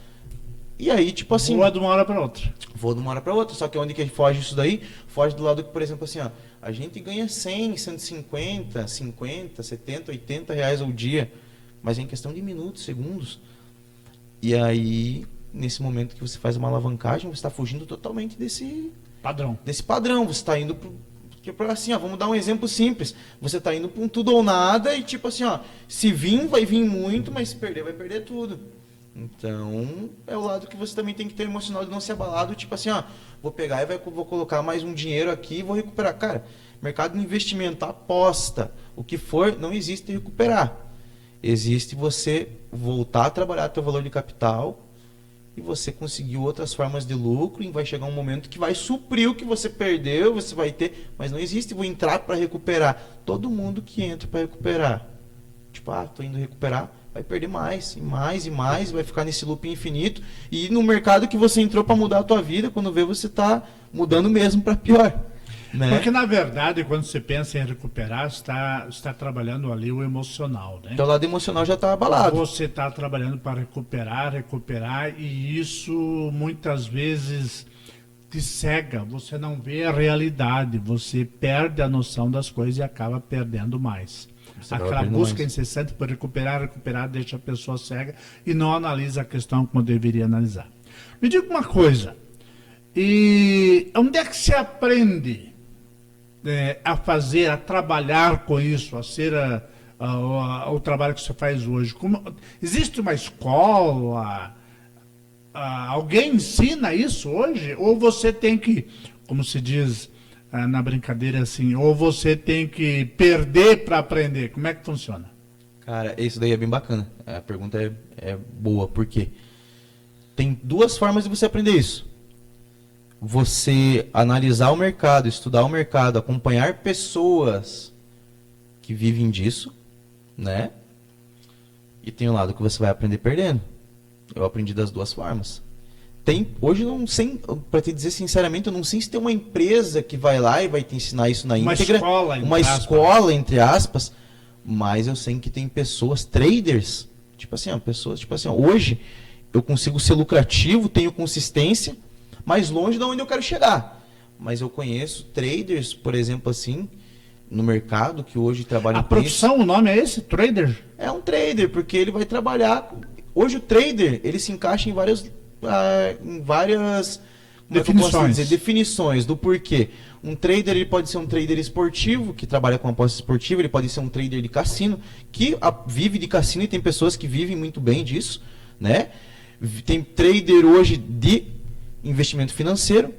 [SPEAKER 2] E aí, tipo assim...
[SPEAKER 1] Voa de uma hora para outra.
[SPEAKER 2] Voa de uma hora para outra. Só que onde que foge isso daí? Foge do lado que, por exemplo, assim, ó, a gente ganha 100, 150, 50, 70, 80 reais ao dia. Mas é em questão de minutos, segundos. E aí, nesse momento que você faz uma alavancagem, você está fugindo totalmente desse
[SPEAKER 1] padrão.
[SPEAKER 2] Você está indo para assim, ó, vamos dar um exemplo simples. Você está indo para um tudo ou nada e tipo assim, ó, se vir, vai vir muito, mas se perder, vai perder tudo. Então, é o lado que você também tem que ter emocional de não ser abalado, tipo assim, ó, vou pegar e vou colocar mais um dinheiro aqui e vou recuperar. Cara, mercado de investimento, aposta, o que for, não existe recuperar. Existe você voltar a trabalhar teu valor de capital e você conseguir outras formas de lucro e vai chegar um momento que vai suprir o que você perdeu, você vai ter, mas não existe vou entrar para recuperar. Todo mundo que entra para recuperar, tipo, tô indo recuperar, vai perder mais, e mais, e mais, vai ficar nesse loop infinito. E no mercado que você entrou para mudar a tua vida, quando vê, você está mudando mesmo para pior. Né?
[SPEAKER 1] Porque, na verdade, quando você pensa em recuperar, está trabalhando ali o emocional, né?
[SPEAKER 2] Então, o lado emocional já está abalado.
[SPEAKER 1] Você está trabalhando para recuperar, e isso muitas vezes te cega. Você não vê a realidade, você perde a noção das coisas e acaba perdendo mais. Aquela busca incessante por recuperar, deixa a pessoa cega e não analisa a questão como deveria analisar. Me diga uma coisa, e onde é que se aprende a fazer, a trabalhar com isso, a ser o trabalho que você faz hoje? Existe uma escola? Alguém ensina isso hoje? Ou você tem que, como se diz na brincadeira assim, ou você tem que perder para aprender? Como é que funciona?
[SPEAKER 2] Cara, isso daí é bem bacana. A pergunta é boa, porque tem duas formas de você aprender isso. Você analisar o mercado, estudar o mercado, acompanhar pessoas que vivem disso, né? E tem um lado que você vai aprender perdendo. Eu aprendi das duas formas. Hoje eu não sei, para te dizer sinceramente, eu não sei se tem uma empresa que vai lá e vai te ensinar isso na íntegra. Uma escola, entre aspas. Mas eu sei que tem pessoas, traders, hoje eu consigo ser lucrativo, tenho consistência, mais longe de onde eu quero chegar. Mas eu conheço traders, por exemplo, assim, no mercado, que hoje trabalham
[SPEAKER 1] com isso. A profissão, o nome é esse? Trader?
[SPEAKER 2] É um trader, porque ele vai trabalhar... Hoje o trader, ele se encaixa em várias definições do porquê. Um trader, ele pode ser um trader esportivo, que trabalha com aposta esportiva, ele pode ser um trader de cassino, que vive de cassino, e tem pessoas que vivem muito bem disso, né? Tem trader hoje de investimento financeiro.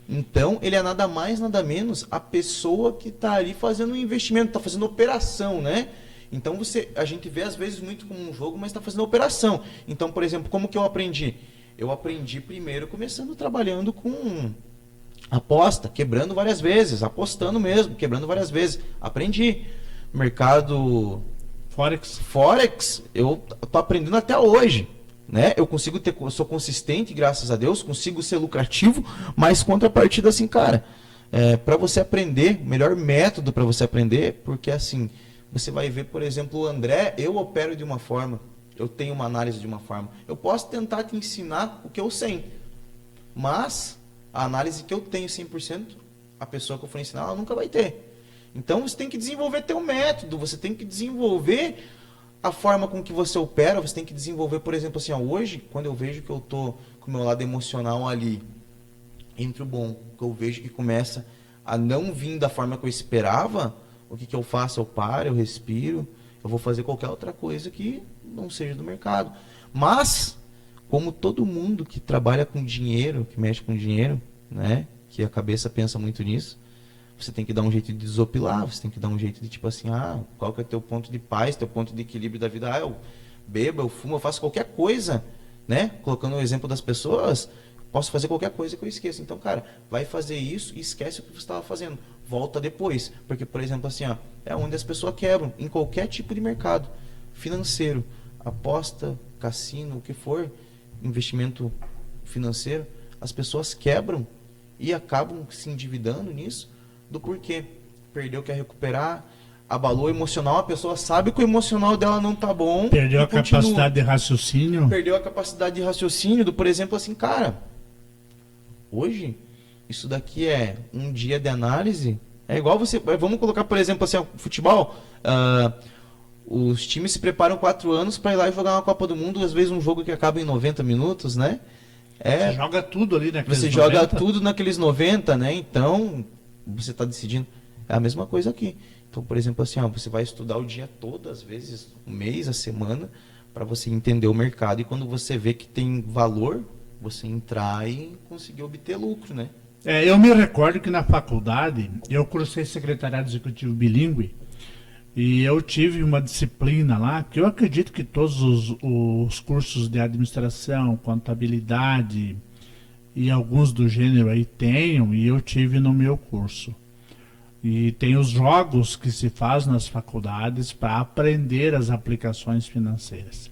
[SPEAKER 2] Então, ele é nada mais, nada menos a pessoa que está ali fazendo um investimento, está fazendo operação, né? Então, a gente vê às vezes muito como um jogo, mas está fazendo operação. Então, por exemplo, como que eu aprendi? Eu aprendi primeiro começando trabalhando com aposta, quebrando várias vezes, apostando mesmo, quebrando várias vezes. Aprendi. Mercado Forex, eu tô aprendendo até hoje, né? Eu sou consistente, graças a Deus, consigo ser lucrativo, mas contrapartida assim, cara, para você aprender, o melhor método para você aprender, porque assim, você vai ver, por exemplo, o André, eu opero de uma forma, eu tenho uma análise de uma forma. Eu posso tentar te ensinar o que eu sei, mas a análise que eu tenho 100%, a pessoa que eu for ensinar, ela nunca vai ter. Então você tem que desenvolver teu método, você tem que desenvolver a forma com que você opera, você tem que desenvolver, por exemplo, assim, hoje, quando eu vejo que eu tô com o meu lado emocional ali, entre o bom, que eu vejo que começa a não vir da forma que eu esperava, o que eu faço? Eu paro, eu respiro, eu vou fazer qualquer outra coisa que não seja do mercado. Mas, como todo mundo que trabalha com dinheiro, que mexe com dinheiro, né, que a cabeça pensa muito nisso, você tem que dar um jeito de desopilar, você tem que dar um jeito de tipo assim, qual que é teu ponto de paz, teu ponto de equilíbrio da vida? Eu bebo, eu fumo, eu faço qualquer coisa, né? Colocando o exemplo das pessoas, posso fazer qualquer coisa que eu esqueço. Então, cara, vai fazer isso e esquece o que você estava fazendo. Volta depois. Porque, por exemplo, assim, é onde as pessoas quebram, em qualquer tipo de mercado financeiro, aposta, cassino, o que for, investimento financeiro, as pessoas quebram e acabam se endividando nisso, do porquê. Perdeu, quer recuperar, abalou o emocional, a pessoa sabe que o emocional dela não tá bom.
[SPEAKER 1] Perdeu
[SPEAKER 2] e
[SPEAKER 1] a
[SPEAKER 2] continua.
[SPEAKER 1] capacidade de raciocínio.
[SPEAKER 2] Perdeu a capacidade de raciocínio, por exemplo, assim, cara, hoje, isso daqui é um dia de análise. É igual você. Vamos colocar, por exemplo, assim, futebol. Os times se preparam 4 anos para ir lá e jogar uma Copa do Mundo, às vezes um jogo que acaba em 90 minutos, né?
[SPEAKER 1] Você joga tudo ali naqueles
[SPEAKER 2] Você
[SPEAKER 1] 90.
[SPEAKER 2] joga tudo naqueles 90, né? Então, você está decidindo. É a mesma coisa aqui. Então, por exemplo, assim, você vai estudar o dia todo, às vezes, o mês, a semana, para você entender o mercado. E quando você vê que tem valor, você entrar e conseguir obter lucro, né?
[SPEAKER 1] Eu me recordo que na faculdade eu cursei secretariado executivo bilíngue e eu tive uma disciplina lá que eu acredito que todos os cursos de administração, contabilidade e alguns do gênero aí tenham, e eu tive no meu curso. E tem os jogos que se faz nas faculdades para aprender as aplicações financeiras.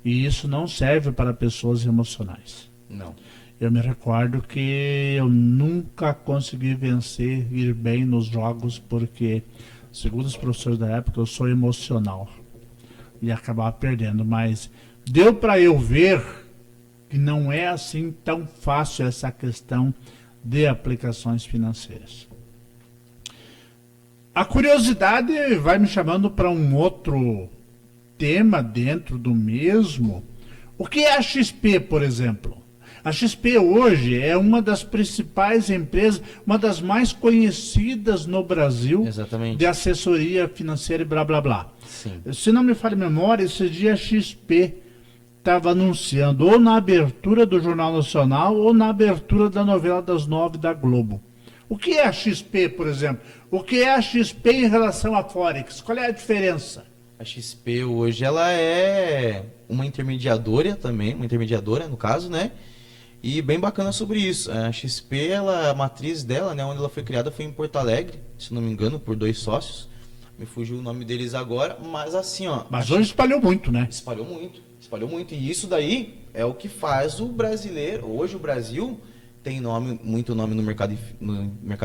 [SPEAKER 1] E isso não serve para pessoas emocionais.
[SPEAKER 2] Não.
[SPEAKER 1] Eu me recordo que eu nunca consegui vencer, ir bem nos jogos, porque, segundo os professores da época, eu sou emocional. E acabava perdendo. Mas deu para eu ver que não é assim tão fácil essa questão de aplicações financeiras. A curiosidade vai me chamando para um outro tema dentro do mesmo. O que é a XP, por exemplo? A XP hoje é uma das principais empresas, uma das mais conhecidas no Brasil.
[SPEAKER 2] Exatamente.
[SPEAKER 1] De assessoria financeira e blá blá blá.
[SPEAKER 2] Sim.
[SPEAKER 1] Se não me falha a memória, esse dia a XP estava anunciando ou na abertura do Jornal Nacional ou na abertura da novela das 9 da Globo. O que é a XP, por exemplo? O que é a XP em relação à Forex? Qual é a diferença?
[SPEAKER 2] A XP hoje ela é uma intermediadora também, uma intermediadora no caso, né? E bem bacana sobre isso. A XP, a matriz dela, né, onde ela foi criada foi em Porto Alegre, se não me engano, por 2 sócios. Me fugiu o nome deles agora, mas assim, ó.
[SPEAKER 1] Mas hoje espalhou muito, né?
[SPEAKER 2] Espalhou muito, espalhou muito. E isso daí é o que faz o brasileiro. Hoje o Brasil tem muito nome no mercado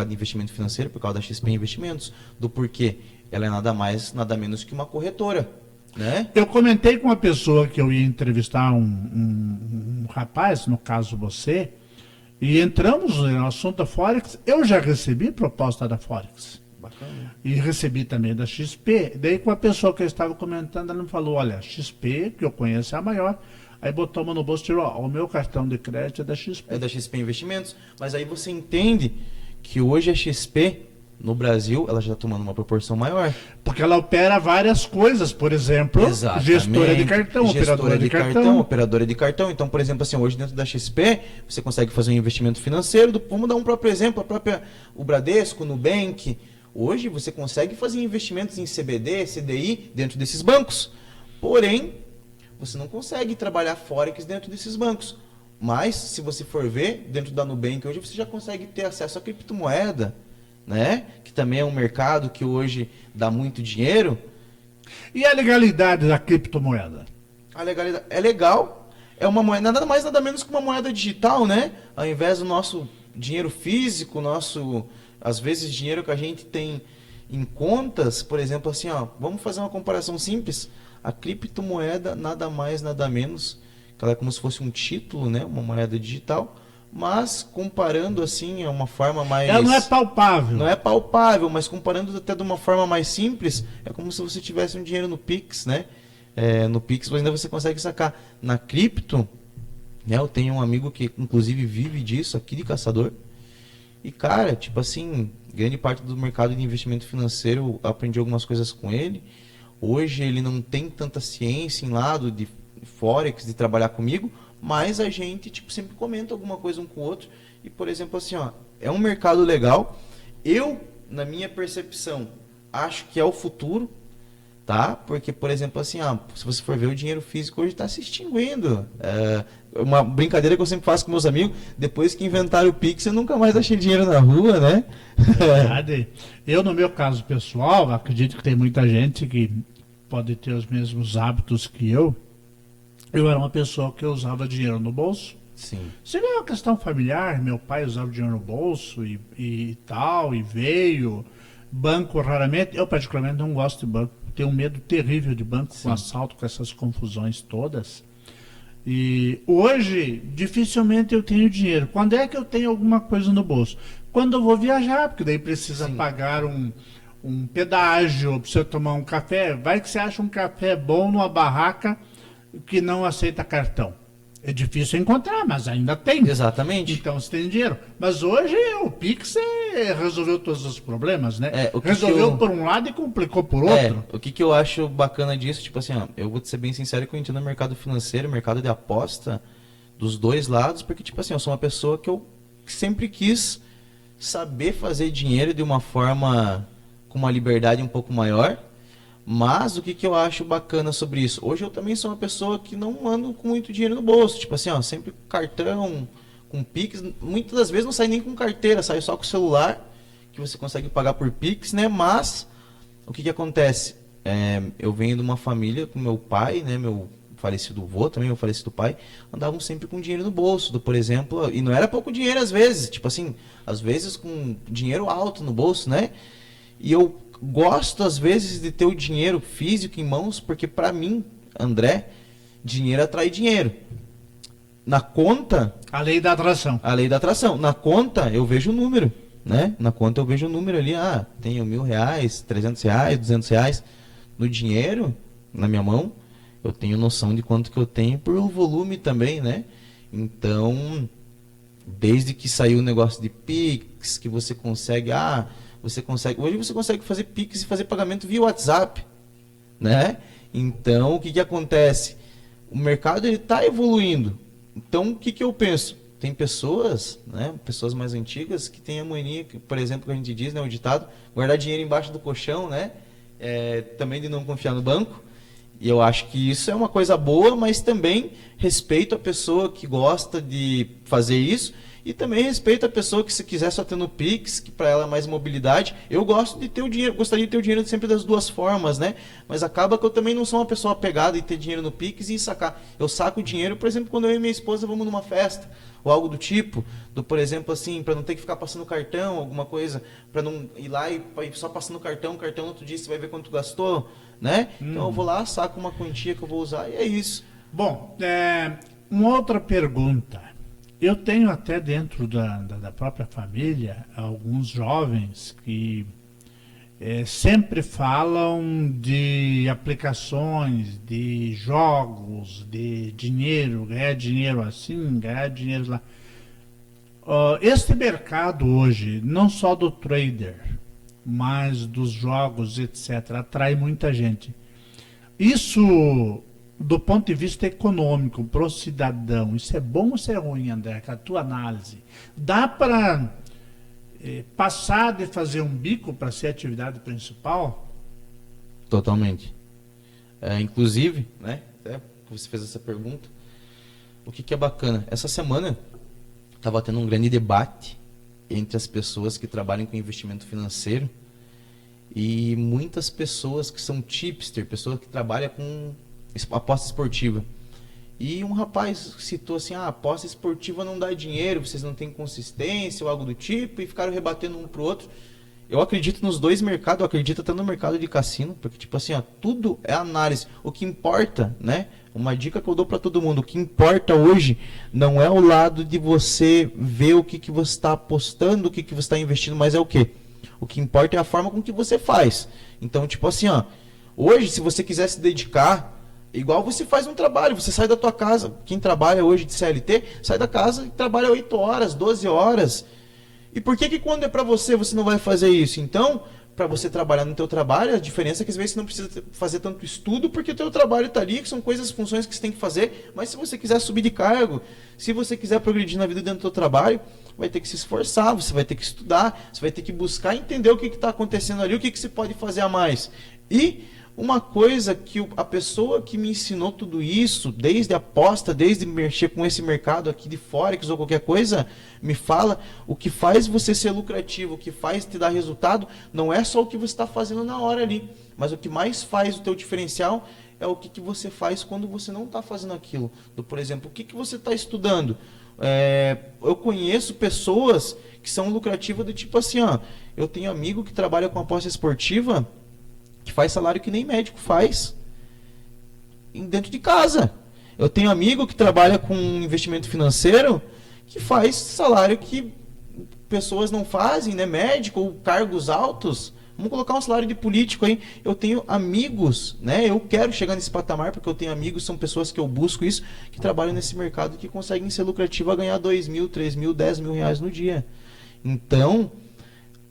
[SPEAKER 2] de investimento financeiro por causa da XP Investimentos. Do porquê? Ela é nada mais, nada menos que uma corretora, né?
[SPEAKER 1] Eu comentei com uma pessoa que eu ia entrevistar um rapaz, no caso você, e entramos no assunto da Forex. Eu já recebi proposta da Forex.
[SPEAKER 2] Bacana.
[SPEAKER 1] E recebi também da XP. Daí com a pessoa que eu estava comentando, ela me falou, olha, XP, que eu conheço, é a maior. Aí botou uma no bolso e tirou, ó, o meu cartão de crédito é da XP.
[SPEAKER 2] É da XP Investimentos. Mas aí você entende que hoje a XP, no Brasil, ela já está tomando uma proporção maior.
[SPEAKER 1] Porque ela opera várias coisas, por exemplo,
[SPEAKER 2] Exatamente.
[SPEAKER 1] gestora de cartão, operadora de cartão.
[SPEAKER 2] Operadora de cartão. Então, por exemplo, assim, hoje dentro da XP, você consegue fazer um investimento financeiro. Vamos dar um próprio exemplo, o Bradesco, o Nubank. Hoje você consegue fazer investimentos em CBD, CDI dentro desses bancos. Porém, você não consegue trabalhar Forex dentro desses bancos. Mas, se você for ver, dentro da Nubank hoje você já consegue ter acesso à criptomoeda, né? Que também é um mercado que hoje dá muito dinheiro.
[SPEAKER 1] E a legalidade da criptomoeda?
[SPEAKER 2] A legalidade é legal, é uma moeda, nada mais nada menos que uma moeda digital, né? Ao invés do nosso dinheiro físico, às vezes dinheiro que a gente tem em contas, por exemplo, assim, ó, vamos fazer uma comparação simples. A criptomoeda nada mais nada menos que ela é como se fosse um título, né? Uma moeda digital. Mas comparando assim, é uma forma mais...
[SPEAKER 1] Ela não é palpável.
[SPEAKER 2] Não é palpável, mas comparando até de uma forma mais simples, é como se você tivesse um dinheiro no Pix, né? No Pix ainda você consegue sacar. Na cripto, né? Eu tenho um amigo que inclusive vive disso, aqui de Caçador. E cara, tipo assim, grande parte do mercado de investimento financeiro, eu aprendi algumas coisas com ele. Hoje ele não tem tanta ciência em lado de Forex, de trabalhar comigo, mas a gente tipo, sempre comenta alguma coisa um com o outro. E, por exemplo, assim, ó, é um mercado legal. Eu, na minha percepção, acho que é o futuro, tá? Porque, por exemplo, assim, se você for ver, o dinheiro físico hoje está se extinguindo. É uma brincadeira que eu sempre faço com meus amigos. Depois que inventaram o Pix, eu nunca mais achei dinheiro na rua, né?
[SPEAKER 1] Verdade. Eu, no meu caso pessoal, acredito que tem muita gente que pode ter os mesmos hábitos que eu. Eu era uma pessoa que usava dinheiro no bolso.
[SPEAKER 2] Sim.
[SPEAKER 1] Seria uma questão familiar, meu pai usava dinheiro no bolso e tal, e veio. Banco, raramente. Eu, particularmente, não gosto de banco. Tenho um medo terrível de banco, com assalto, com essas confusões todas. E hoje, dificilmente eu tenho dinheiro. Quando é que eu tenho alguma coisa no bolso? Quando eu vou viajar, porque daí precisa pagar um pedágio, precisa tomar um café. Vai que você acha um café bom numa barraca que não aceita cartão. É difícil encontrar, mas ainda tem.
[SPEAKER 2] Exatamente.
[SPEAKER 1] Então você tem dinheiro. Mas hoje o Pix resolveu todos os problemas, né? Resolveu por um lado e complicou por outro.
[SPEAKER 2] O que eu acho bacana disso, tipo assim, ó, eu vou ser bem sincero que eu entendo o mercado financeiro, o mercado de aposta, dos dois lados, porque, tipo assim, eu sou uma pessoa que eu sempre quis saber fazer dinheiro de uma forma com uma liberdade um pouco maior. Mas o que eu acho bacana sobre isso? Hoje eu também sou uma pessoa que não ando com muito dinheiro no bolso. Tipo assim, ó, sempre com cartão, com Pix. Muitas das vezes não sai nem com carteira, sai só com o celular, que você consegue pagar por Pix, né? Mas o que acontece? Eu venho de uma família com meu pai, né? Meu falecido avô, também meu falecido pai, andavam sempre com dinheiro no bolso, por exemplo. E não era pouco dinheiro às vezes, tipo assim, às vezes com dinheiro alto no bolso, né? E eu gosto, às vezes, de ter o dinheiro físico em mãos, porque, para mim, André, dinheiro atrai dinheiro. Na conta...
[SPEAKER 1] A lei da atração.
[SPEAKER 2] A lei da atração. Na conta, eu vejo o número, né? Na conta, eu vejo o número ali. Ah, tenho R$1.000, R$300, R$200. No dinheiro, na minha mão, eu tenho noção de quanto que eu tenho por volume também, né? Então, desde que saiu o negócio de Pix, que você consegue... hoje você consegue fazer Pix e fazer pagamento via WhatsApp, né? Então, o que acontece? O mercado está evoluindo. Então, o que eu penso? Tem pessoas, né, pessoas mais antigas, que têm a mania, por exemplo, que a gente diz, né, o ditado, guardar dinheiro embaixo do colchão, né? Também de não confiar no banco. E eu acho que isso é uma coisa boa, mas também respeito a pessoa que gosta de fazer isso. E também respeito a pessoa que, se quiser só ter no Pix, que para ela é mais mobilidade. Eu gosto de ter o dinheiro, gostaria de ter o dinheiro sempre das duas formas, né? Mas acaba que eu também não sou uma pessoa apegada em ter dinheiro no Pix e sacar. Eu saco o dinheiro, por exemplo, quando eu e minha esposa vamos numa festa, ou algo do tipo, por exemplo, assim, para não ter que ficar passando cartão, alguma coisa, para não ir lá e só passando cartão no outro dia você vai ver quanto gastou, né? Então eu vou lá, saco uma quantia que eu vou usar e é isso.
[SPEAKER 1] Bom, uma outra pergunta. Eu tenho até dentro da própria família alguns jovens que sempre falam de aplicações, de jogos, de dinheiro, ganhar dinheiro assim, ganhar dinheiro lá. Este mercado hoje, não só do trader, mas dos jogos, etc., atrai muita gente. Isso, do ponto de vista econômico, para o cidadão, isso é bom ou isso é ruim, André? Com a tua análise. Dá para passar de fazer um bico para ser a atividade principal?
[SPEAKER 2] Totalmente. Inclusive, né, até você fez essa pergunta, o que é bacana? Essa semana estava tendo um grande debate entre as pessoas que trabalham com investimento financeiro e muitas pessoas que são tipster, pessoas que trabalham com aposta esportiva. E um rapaz citou assim, a aposta esportiva não dá dinheiro, vocês não têm consistência ou algo do tipo, e ficaram rebatendo um pro outro. Eu acredito nos dois mercados, eu acredito até no mercado de cassino, porque tipo assim, tudo é análise. O que importa, né? Uma dica que eu dou para todo mundo, o que importa hoje não é o lado de você ver o que você está apostando, o que você está investindo, mas é o quê? O que importa é a forma com que você faz. Então, tipo assim, hoje, se você quiser se dedicar, igual você faz um trabalho, você sai da tua casa, quem trabalha hoje de CLT, sai da casa e trabalha 8 horas, 12 horas. E por que quando é para você não vai fazer isso? Então, para você trabalhar no teu trabalho, a diferença é que às vezes você não precisa fazer tanto estudo, porque o teu trabalho está ali, que são coisas, funções que você tem que fazer, mas se você quiser subir de cargo, se você quiser progredir na vida dentro do teu trabalho, vai ter que se esforçar, você vai ter que estudar, você vai ter que buscar entender o que está acontecendo ali, o que você pode fazer a mais. E uma coisa que a pessoa que me ensinou tudo isso, desde aposta, desde mexer com esse mercado aqui de Forex ou qualquer coisa, me fala, o que faz você ser lucrativo, o que faz te dar resultado, não é só o que você está fazendo na hora ali, mas o que mais faz o teu diferencial é o que você faz quando você não está fazendo aquilo. Por exemplo, o que você está estudando? Eu conheço pessoas que são lucrativas do tipo assim, ó, eu tenho amigo que trabalha com aposta esportiva que faz salário que nem médico faz dentro de casa. Eu tenho amigo que trabalha com investimento financeiro que faz salário que pessoas não fazem, né? Médico ou cargos altos. Vamos colocar um salário de político aí. Eu tenho amigos, né? Eu quero chegar nesse patamar porque eu tenho amigos, são pessoas que eu busco isso, que trabalham nesse mercado que conseguem ser lucrativos a ganhar 2 mil, 3 mil, 10 mil reais no dia. Então,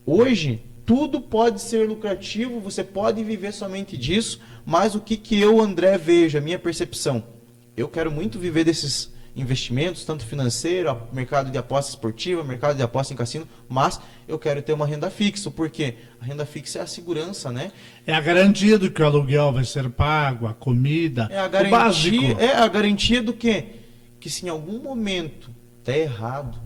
[SPEAKER 2] hoje, tudo pode ser lucrativo, você pode viver somente disso, mas o que eu, André, vejo, a minha percepção? Eu quero muito viver desses investimentos, tanto financeiro, mercado de aposta esportiva, mercado de aposta em cassino, mas eu quero ter uma renda fixa, porque a renda fixa é a segurança, né?
[SPEAKER 1] É a garantia do que o aluguel vai ser pago, a comida, o básico.
[SPEAKER 2] É a garantia do quê? Que se em algum momento der errado,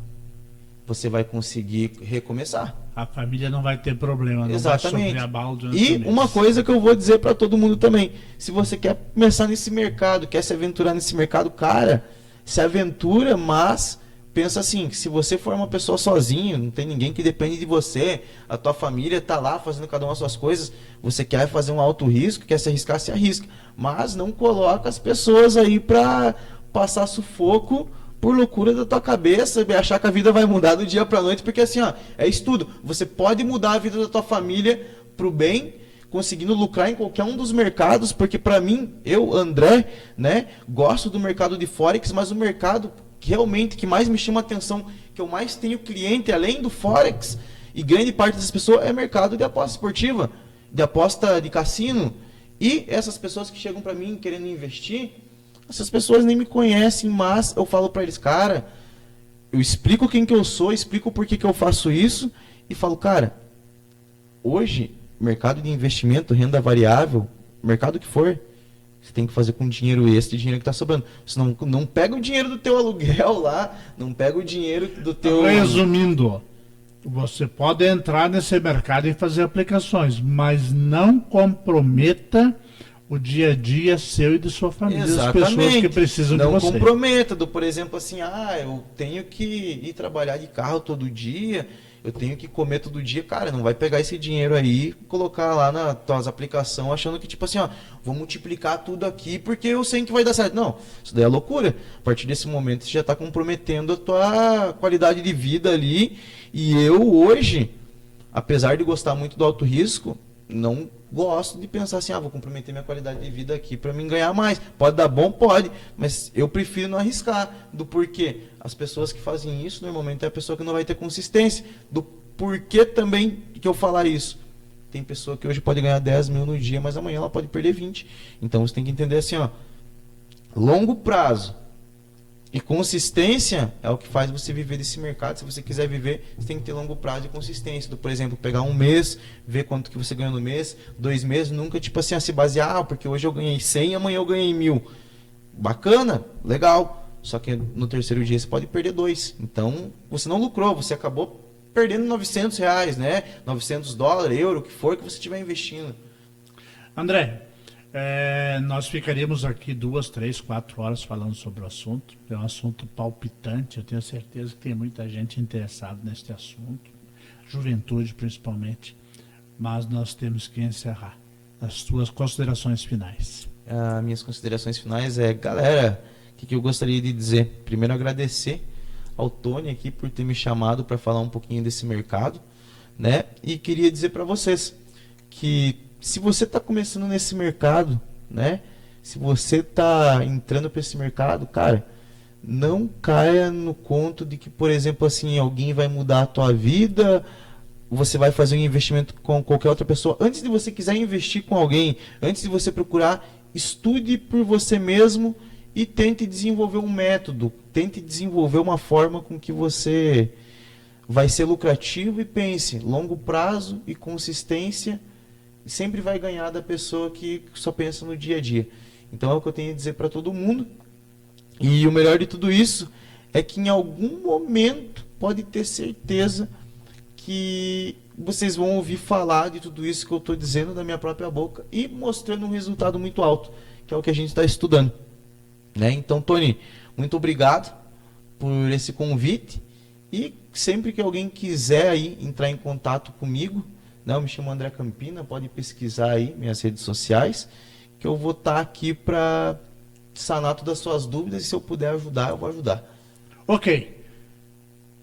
[SPEAKER 2] você vai conseguir recomeçar.
[SPEAKER 1] A família não vai ter problema, não
[SPEAKER 2] Exatamente.
[SPEAKER 1] vai sofrer abalo durante
[SPEAKER 2] E
[SPEAKER 1] o mês.
[SPEAKER 2] uma coisa que eu vou dizer para todo mundo também, se você quer começar nesse mercado, quer se aventurar nesse mercado, cara, se aventura, mas pensa assim, se você for uma pessoa sozinho, não tem ninguém que depende de você, a tua família tá lá fazendo cada uma das suas coisas, você quer fazer um alto risco, quer se arriscar, se arrisca, mas não coloca as pessoas aí para passar sufoco por loucura da tua cabeça, achar que a vida vai mudar do dia para noite, porque assim, ó, é estudo, você pode mudar a vida da tua família pro bem, conseguindo lucrar em qualquer um dos mercados, porque para mim, eu, André, né, gosto do mercado de Forex, mas o mercado que realmente que mais me chama a atenção, que eu mais tenho cliente além do Forex, e grande parte das pessoas é mercado de aposta esportiva, de aposta de cassino, e essas pessoas que chegam para mim querendo investir, essas pessoas nem me conhecem, mas eu falo para eles, cara, eu explico quem que eu sou, explico por que eu faço isso, e falo, cara, hoje mercado de investimento, renda variável, mercado que for, você tem que fazer com dinheiro extra e dinheiro que está sobrando. Você não pega o dinheiro do teu aluguel lá, não pega o dinheiro do teu...
[SPEAKER 1] Resumindo, você pode entrar nesse mercado e fazer aplicações, mas não comprometa o dia a dia seu e de sua família,
[SPEAKER 2] Exatamente.
[SPEAKER 1] as pessoas que precisam
[SPEAKER 2] não
[SPEAKER 1] de você.
[SPEAKER 2] Não comprometa, por exemplo, assim, eu tenho que ir trabalhar de carro todo dia, eu tenho que comer todo dia, cara, não vai pegar esse dinheiro aí, colocar lá nas tuas aplicações, achando que tipo assim, vou multiplicar tudo aqui porque eu sei que vai dar certo. Não, isso daí é loucura. A partir desse momento você já está comprometendo a tua qualidade de vida ali. E eu hoje, apesar de gostar muito do alto risco, não gosto de pensar assim, vou comprometer minha qualidade de vida aqui para mim ganhar mais. Pode dar bom? Pode, mas eu prefiro não arriscar. Do porquê? As pessoas que fazem isso, normalmente é a pessoa que não vai ter consistência. Do porquê também que eu falar isso? Tem pessoa que hoje pode ganhar 10 mil no dia, mas amanhã ela pode perder 20. Então você tem que entender assim, longo prazo e consistência é o que faz você viver desse mercado. Se você quiser viver, você tem que ter longo prazo e consistência. Por exemplo, pegar um mês, ver quanto que você ganhou no mês, 2 meses, nunca tipo assim, se basear, porque hoje eu ganhei 100 e amanhã eu ganhei 1000. Bacana, legal. Só que no terceiro dia você pode perder 2. Então, você não lucrou, você acabou perdendo 900 reais, né? 900 dólares, euro, o que for que você estiver investindo.
[SPEAKER 1] André, nós ficaríamos aqui 2, 3, 4 horas falando sobre o assunto. É um assunto palpitante, eu tenho certeza que tem muita gente interessada neste assunto, juventude principalmente, mas nós temos que encerrar. As suas considerações finais.
[SPEAKER 2] Minhas considerações finais galera, o que eu gostaria de dizer? Primeiro, agradecer ao Tony aqui por ter me chamado para falar um pouquinho desse mercado, né? E queria dizer para vocês que se você está começando nesse mercado, né? Se você está entrando para esse mercado, cara, não caia no conto de que, por exemplo, assim, alguém vai mudar a tua vida, você vai fazer um investimento com qualquer outra pessoa. Antes de você quiser investir com alguém, antes de você procurar, estude por você mesmo e tente desenvolver um método, tente desenvolver uma forma com que você vai ser lucrativo e pense, longo prazo e consistência sempre vai ganhar da pessoa que só pensa no dia a dia. Então é o que eu tenho a dizer para todo mundo. E o melhor de tudo isso é que em algum momento pode ter certeza que vocês vão ouvir falar de tudo isso que eu estou dizendo da minha própria boca e mostrando um resultado muito alto, que é o que a gente está estudando. Né? Então, Tony, muito obrigado por esse convite. E sempre que alguém quiser aí entrar em contato comigo, né, eu me chamo André Campina, pode pesquisar aí minhas redes sociais, que eu vou estar aqui para sanar todas as suas dúvidas e se eu puder ajudar, eu vou ajudar.
[SPEAKER 1] Ok.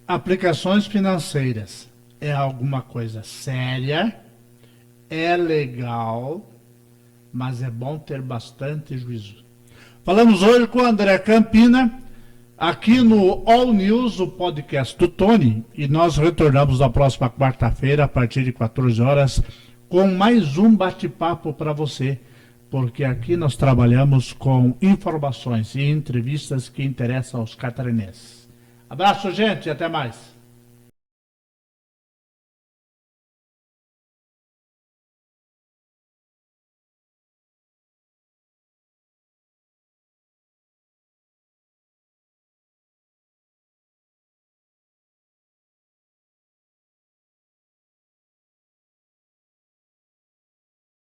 [SPEAKER 1] Aplicações financeiras é alguma coisa séria, é legal, mas é bom ter bastante juízo. Falamos hoje com o André Campina, aqui no All News, o podcast do Tony, e nós retornamos na próxima quarta-feira, a partir de 14 horas, com mais um bate-papo para você, porque aqui nós trabalhamos com informações e entrevistas que interessam aos catarinenses. Abraço, gente, e até mais.